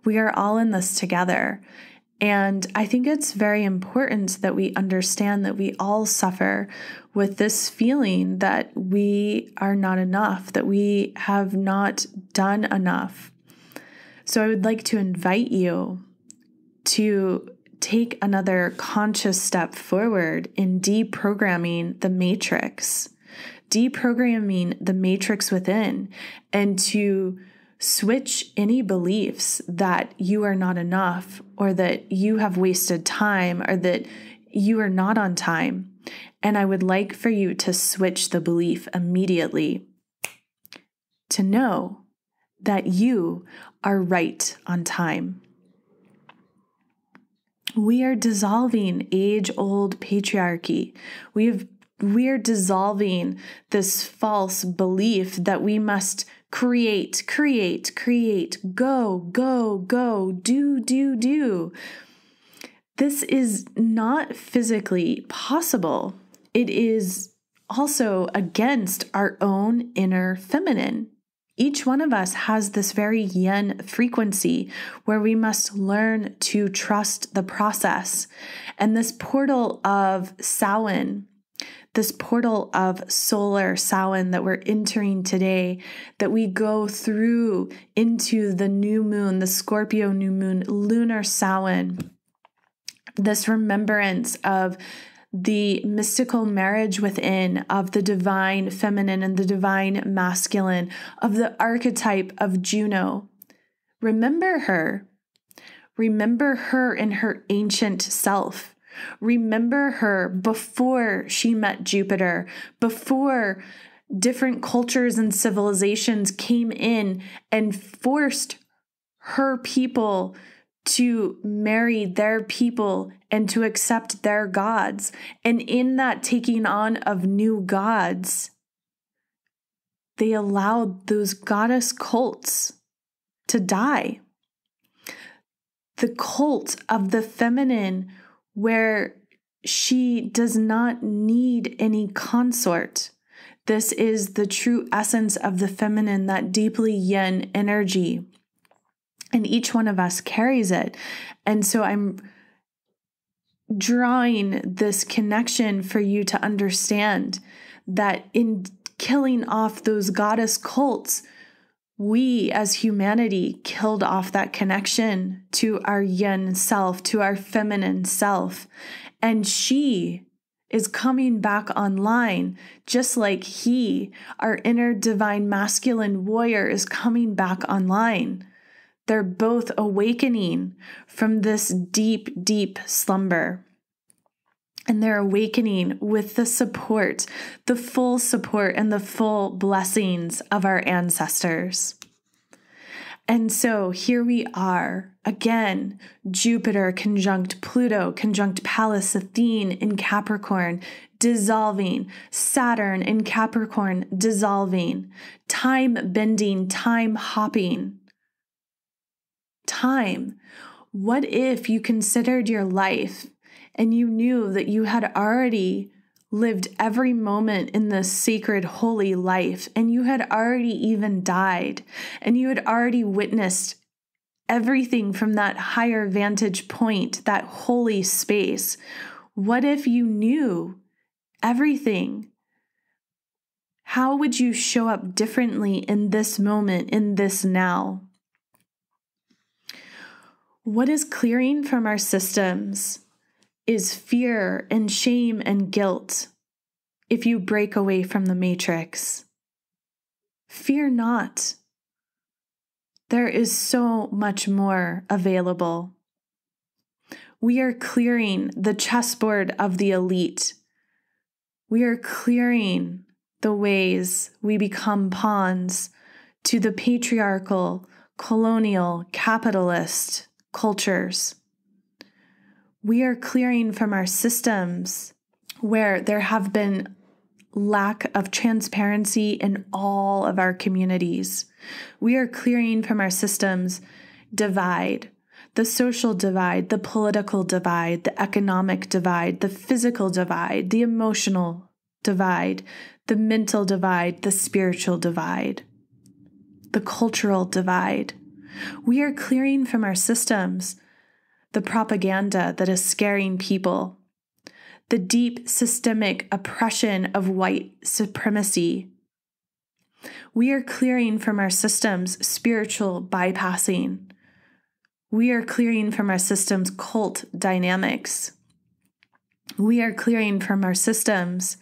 We are all in this together. And I think it's very important that we understand that we all suffer with this feeling that we are not enough, that we have not done enough. So I would like to invite you to take another conscious step forward in deprogramming the matrix, deprogramming the matrix within, and to switch any beliefs that you are not enough or that you have wasted time or that you are not on time. And I would like for you to switch the belief immediately to know that you are right on time. We are dissolving age-old patriarchy. We are dissolving this false belief that we must create, go, do. This is not physically possible. It is also against our own inner feminine. Each one of us has this very yin frequency where we must learn to trust the process. And this portal of Samhain, this portal of Solar Samhain that we're entering today, that we go through into the new moon, the Scorpio New Moon, lunar Samhain, this remembrance of the mystical marriage within, of the divine feminine and the divine masculine, of the archetype of Juno. Remember her. Remember her in her ancient self. Remember her before she met Jupiter, before different cultures and civilizations came in and forced her people to marry their people and to accept their gods. And in that taking on of new gods, they allowed those goddess cults to die. The cult of the feminine, where she does not need any consort. This is the true essence of the feminine, that deeply yin energy. And each one of us carries it. And so I'm drawing this connection for you to understand that in killing off those goddess cults, we as humanity killed off that connection to our yin self, to our feminine self. And she is coming back online, just like he, our inner divine masculine warrior, is coming back online. They're both awakening from this deep, deep slumber. And they're awakening with the support, the full support and the full blessings of our ancestors. And so here we are, again, Jupiter conjunct Pluto, conjunct Pallas Athene in Capricorn, dissolving, Saturn in Capricorn, dissolving, time bending, time hopping. Time. What if you considered your life and you knew that you had already lived every moment in this sacred, holy life, and you had already even died, and you had already witnessed everything from that higher vantage point, that holy space? What if you knew everything? How would you show up differently in this moment, in this now? What is clearing from our systems is fear and shame and guilt. If you break away from the matrix, fear not. There is so much more available. We are clearing the chessboard of the elite. We are clearing the ways we become pawns to the patriarchal, colonial, capitalist cultures. We are clearing from our systems where there have been lack of transparency in all of our communities. We are clearing from our systems divide, the social divide, the political divide, the economic divide, the physical divide, the emotional divide, the mental divide, the spiritual divide, the cultural divide. We are clearing from our systems the propaganda that is scaring people, the deep systemic oppression of white supremacy. We are clearing from our systems spiritual bypassing. We are clearing from our systems cult dynamics. We are clearing from our systems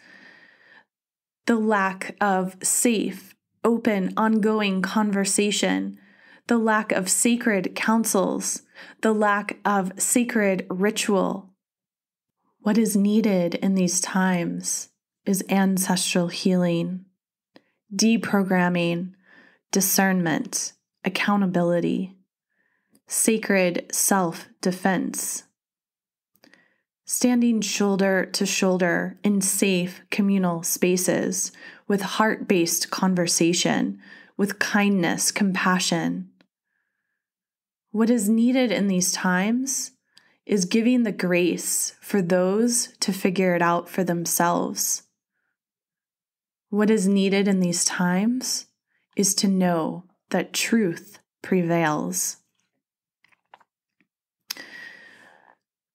the lack of safe, open, ongoing conversation, the lack of sacred councils, the lack of sacred ritual. What is needed in these times is ancestral healing, deprogramming, discernment, accountability, sacred self-defense, standing shoulder to shoulder in safe communal spaces with heart-based conversation, with kindness, compassion. What is needed in these times is giving the grace for those to figure it out for themselves. What is needed in these times is to know that truth prevails.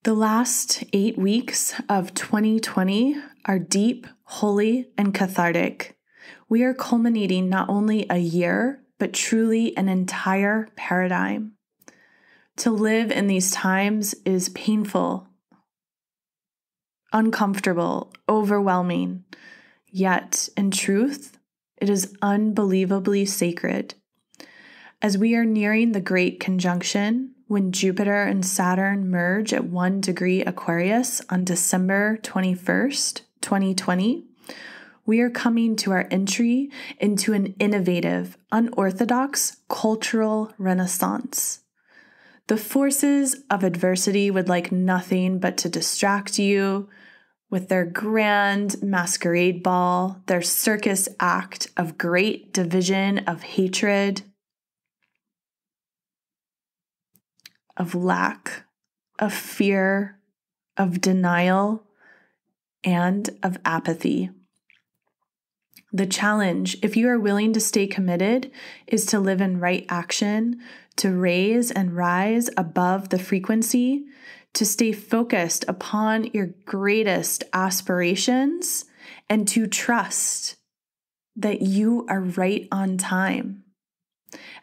The last 8 weeks of 2020 are deep, holy, and cathartic. We are culminating not only a year, but truly an entire paradigm. To live in these times is painful, uncomfortable, overwhelming, yet, in truth, it is unbelievably sacred. As we are nearing the Great Conjunction, when Jupiter and Saturn merge at 1 degree Aquarius on December 21st, 2020, we are coming to our entry into an innovative, unorthodox cultural renaissance. The forces of adversity would like nothing but to distract you with their grand masquerade ball, their circus act of great division, of hatred, of lack, of fear, of denial, and of apathy. The challenge, if you are willing to stay committed, is to live in right action, to raise and rise above the frequency, to stay focused upon your greatest aspirations, and to trust that you are right on time.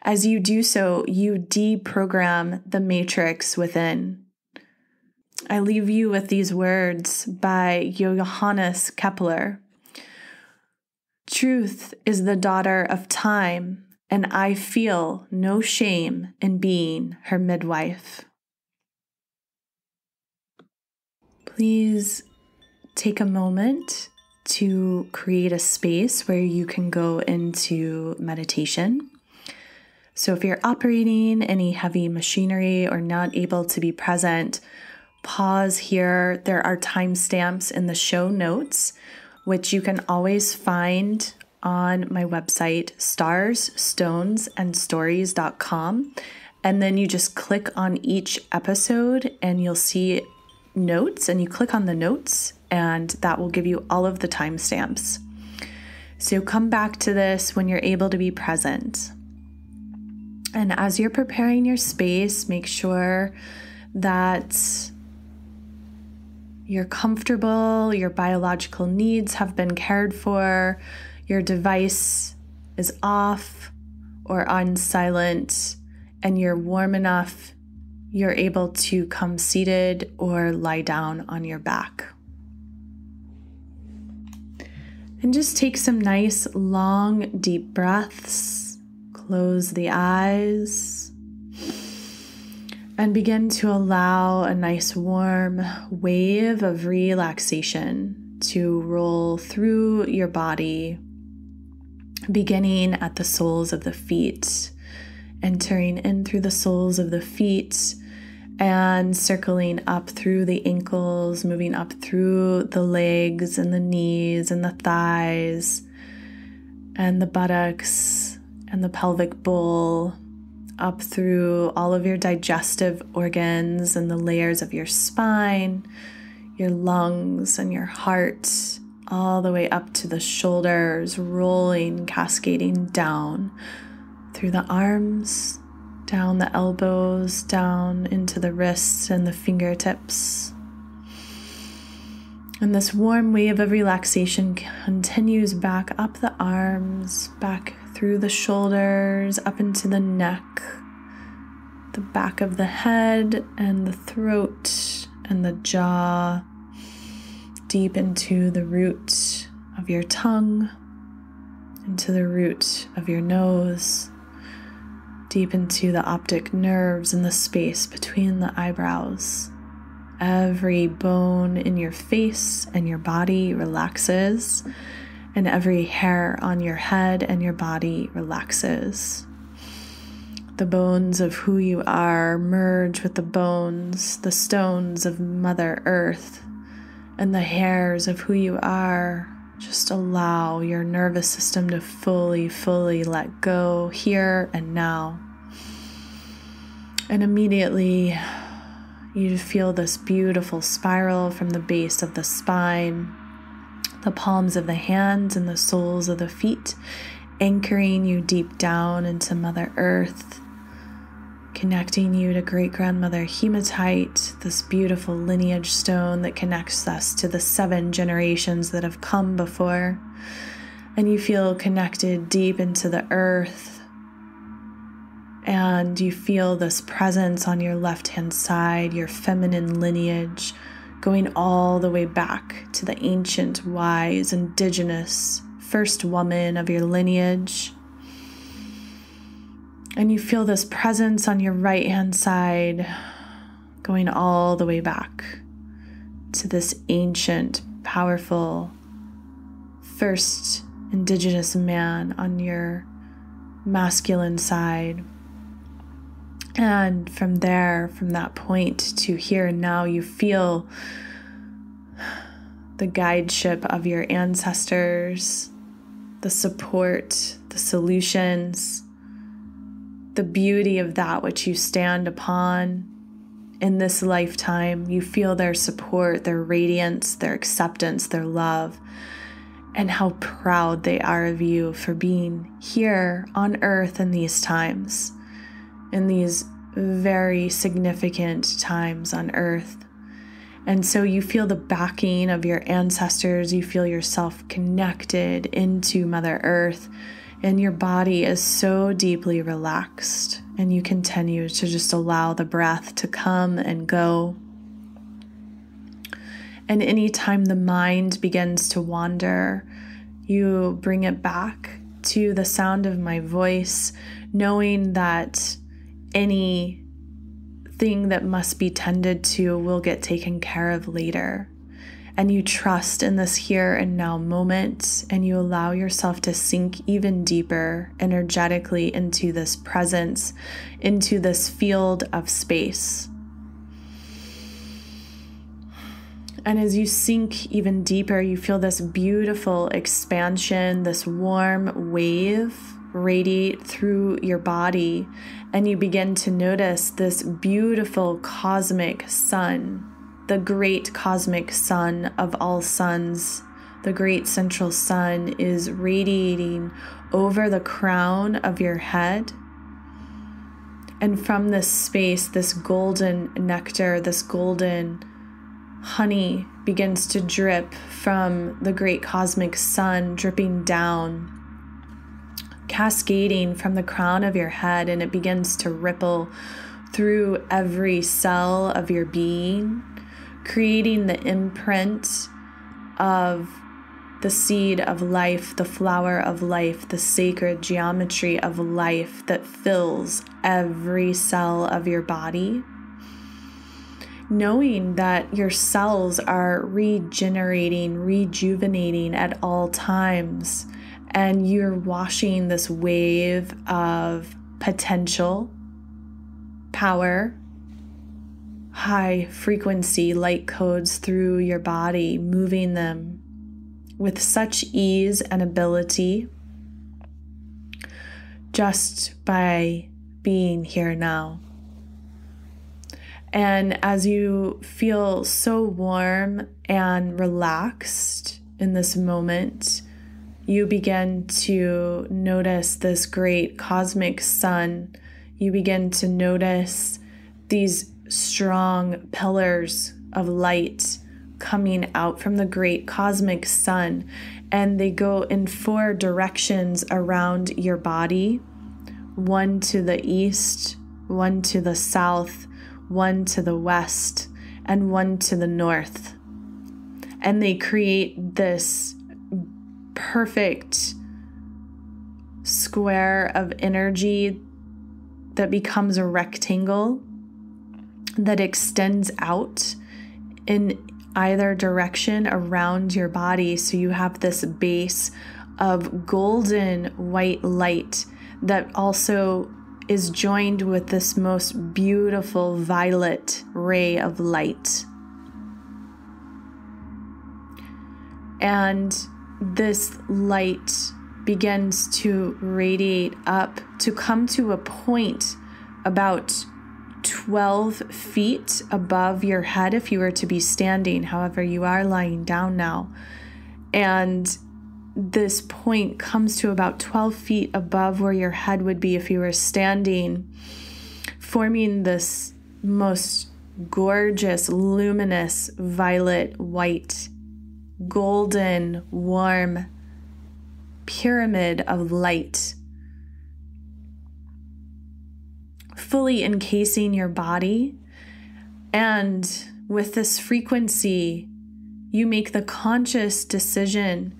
As you do so, you deprogram the matrix within. I leave you with these words by Johannes Kepler. Truth is the daughter of time, and I feel no shame in being her midwife. Please take a moment to create a space where you can go into meditation. So if you're operating any heavy machinery or not able to be present, pause here. There are timestamps in the show notes, which you can always find on my website, starsstonesandstories.com. And then you just click on each episode and you'll see notes, and you click on the notes and that will give you all of the timestamps. So come back to this when you're able to be present. And as you're preparing your space, make sure that you're comfortable, your biological needs have been cared for, your device is off or on silent, and you're warm enough, you're able to come seated or lie down on your back. And just take some nice, long, deep breaths. Close the eyes. And begin to allow a nice warm wave of relaxation to roll through your body, beginning at the soles of the feet, entering in through the soles of the feet and circling up through the ankles, moving up through the legs and the knees and the thighs and the buttocks and the pelvic bowl, up through all of your digestive organs and the layers of your spine, your lungs and your heart, all the way up to the shoulders, rolling, cascading down through the arms, down the elbows, down into the wrists and the fingertips. And this warm wave of relaxation continues back up the arms, back through the shoulders, up into the neck, the back of the head and the throat and the jaw, deep into the root of your tongue, into the root of your nose, deep into the optic nerves and the space between the eyebrows. Every bone in your face and your body relaxes, and every hair on your head and your body relaxes. The bones of who you are merge with the bones, the stones of Mother Earth, and the hairs of who you are. Just allow your nervous system to fully let go here and now. And immediately you feel this beautiful spiral from the base of the spine, the palms of the hands and the soles of the feet, anchoring you deep down into Mother Earth, connecting you to great-grandmother hematite, this beautiful lineage stone that connects us to the 7 generations that have come before. And you feel connected deep into the earth, and you feel this presence on your left-hand side, your feminine lineage, going all the way back to the ancient, wise, indigenous first woman of your lineage. And you feel this presence on your right-hand side going all the way back to this ancient, powerful, first indigenous man on your masculine side. And from there, from that point to here and now, you feel the guideship of your ancestors, the support, the solutions, the beauty of that which you stand upon in this lifetime. You feel their support, their radiance, their acceptance, their love, and how proud they are of you for being here on earth in these times, in these very significant times on earth. And so you feel the backing of your ancestors, you feel yourself connected into Mother Earth, and your body is so deeply relaxed, and you continue to just allow the breath to come and go. And anytime the mind begins to wander, you bring it back to the sound of my voice, knowing that anything that must be tended to will get taken care of later. And you trust in this here and now moment, and you allow yourself to sink even deeper energetically into this presence, into this field of space. And as you sink even deeper, you feel this beautiful expansion, this warm wave radiate through your body, and you begin to notice this beautiful cosmic sun, the great cosmic sun of all suns. The great central sun is radiating over the crown of your head. And from this space, this golden nectar, this golden honey begins to drip from the great cosmic sun, dripping down, cascading from the crown of your head, and it begins to ripple through every cell of your being, creating the imprint of the seed of life, the flower of life, the sacred geometry of life that fills every cell of your body. knowing that your cells are regenerating, rejuvenating at all times, and you're washing this wave of potential, power, high frequency light codes through your body, moving them with such ease and ability just by being here now. And as you feel so warm and relaxed in this moment, you begin to notice this great cosmic sun. You begin to notice these strong pillars of light coming out from the great cosmic sun, and they go in 4 directions around your body, 1 to the east, 1 to the south, 1 to the west, and 1 to the north. And they create this perfect square of energy that becomes a rectangle that extends out in either direction around your body. So you have this base of golden white light that also is joined with this most beautiful violet ray of light. And this light begins to radiate up to come to a point about 12 feet above your head if you were to be standing. However, you are lying down now. And this point comes to about 12 feet above where your head would be if you were standing, forming this most gorgeous, luminous, violet, white, golden, warm pyramid of light, fully encasing your body. And with this frequency, you make the conscious decision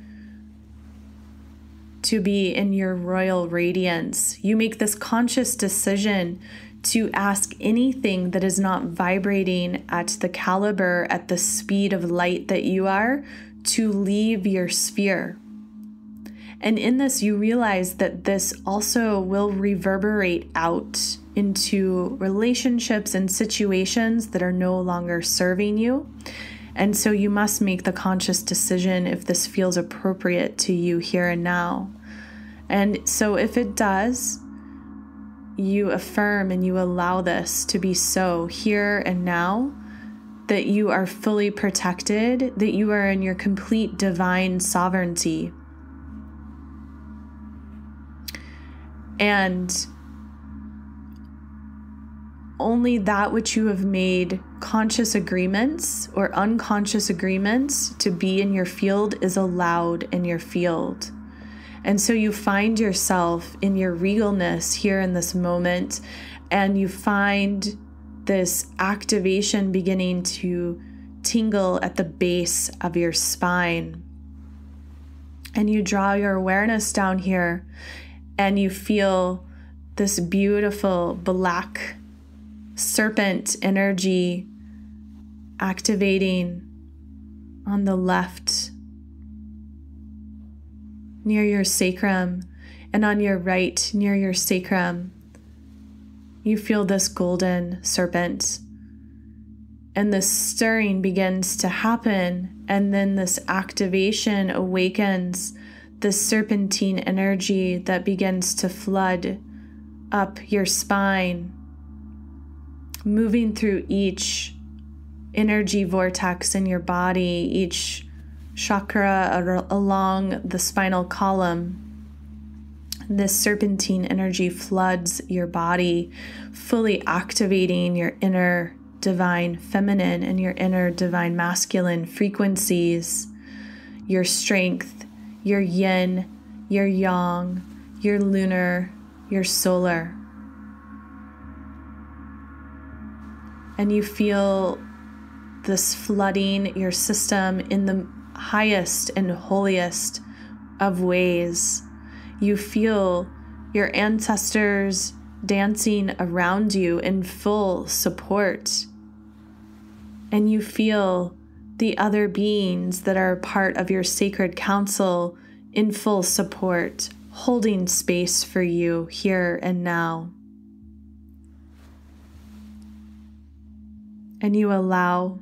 to be in your royal radiance. You make this conscious decision to ask anything that is not vibrating at the caliber, at the speed of light that you are, to leave your sphere. And in this, you realize that this also will reverberate out into relationships and situations that are no longer serving you. And so you must make the conscious decision if this feels appropriate to you here and now. And so if it does, you affirm and you allow this to be so here and now, that you are fully protected, that you are in your complete divine sovereignty. And only that which you have made conscious agreements or unconscious agreements to be in your field is allowed in your field. And so you find yourself in your regalness here in this moment, and you find this activation beginning to tingle at the base of your spine. And you draw your awareness down here, and you feel this beautiful black serpent energy activating on the left near your sacrum, and on your right near your sacrum. You feel this golden serpent, and this stirring begins to happen, and then this activation awakens this serpentine energy that begins to flood up your spine, moving through each energy vortex in your body, each chakra along the spinal column. This serpentine energy floods your body, fully activating your inner divine feminine and your inner divine masculine frequencies, your strength, your yin, your yang, your lunar, your solar. And you feel this flooding your system in the highest and holiest of ways. You feel your ancestors dancing around you in full support. and you feel the other beings that are part of your sacred council in full support, holding space for you here and now. And you allow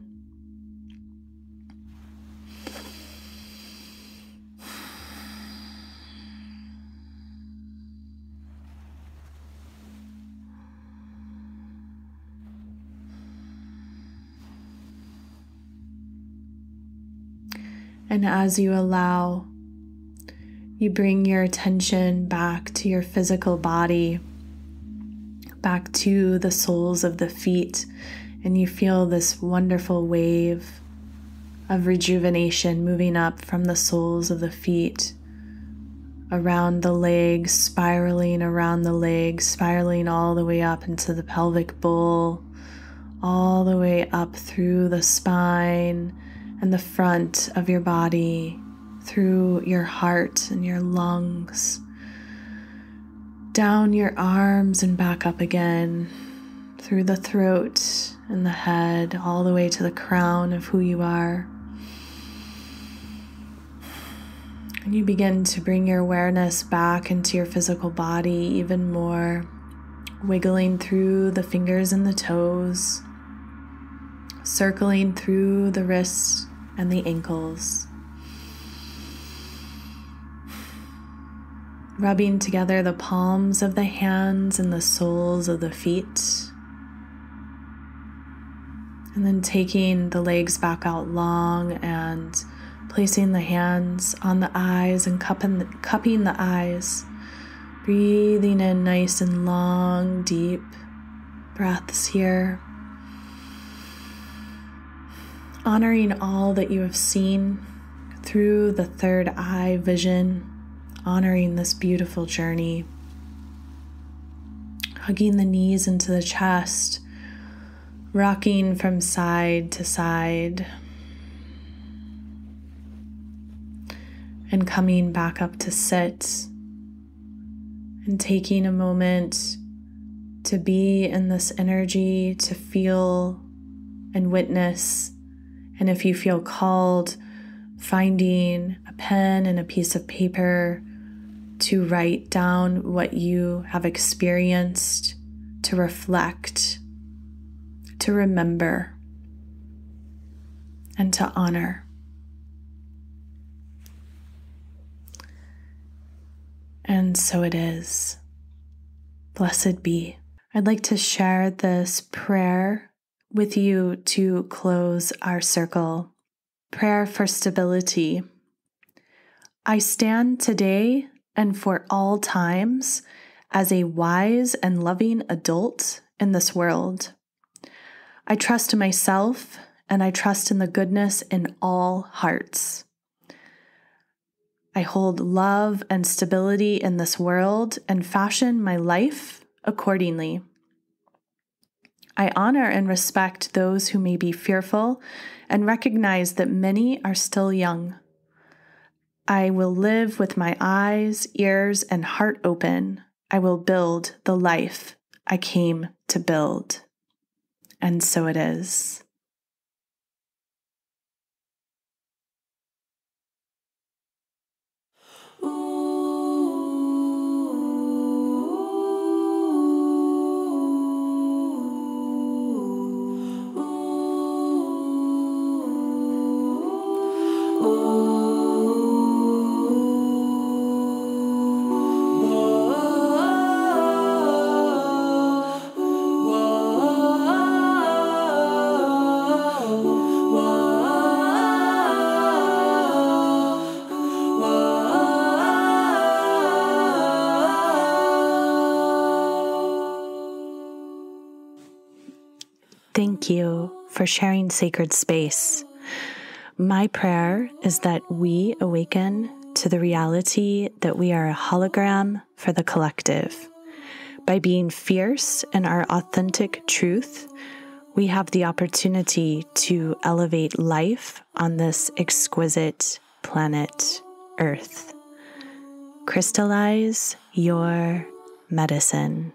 And as you allow, you bring your attention back to your physical body, back to the soles of the feet, and you feel this wonderful wave of rejuvenation moving up from the soles of the feet, around the legs, spiraling around the legs, spiraling all the way up into the pelvic bowl, all the way up through the spine and the front of your body, through your heart and your lungs, down your arms and back up again, through the throat and the head, all the way to the crown of who you are. And you begin to bring your awareness back into your physical body even more, wiggling through the fingers and the toes, circling through the wrists and the ankles, rubbing together the palms of the hands and the soles of the feet, and then taking the legs back out long and placing the hands on the eyes and cupping the eyes, breathing in nice and long, deep breaths here. Honoring all that you have seen through the third eye vision, honoring this beautiful journey. Hugging the knees into the chest, rocking from side to side, and coming back up to sit, and taking a moment to be in this energy, to feel and witness. And if you feel called, finding a pen and a piece of paper to write down what you have experienced, to reflect, to remember, and to honor. And so it is. Blessed be. I'd like to share this prayer with you to close our circle. Prayer for stability. I stand today and for all times as a wise and loving adult in this world. I trust myself and I trust in the goodness in all hearts. I hold love and stability in this world and fashion my life accordingly. I honor and respect those who may be fearful and recognize that many are still young. I will live with my eyes, ears, and heart open. I will build the life I came to build. And so it is. Thank you for sharing sacred space. My prayer is that we awaken to the reality that we are a hologram for the collective. By being fierce in our authentic truth, we have the opportunity to elevate life on this exquisite planet, Earth. Crystallize your medicine.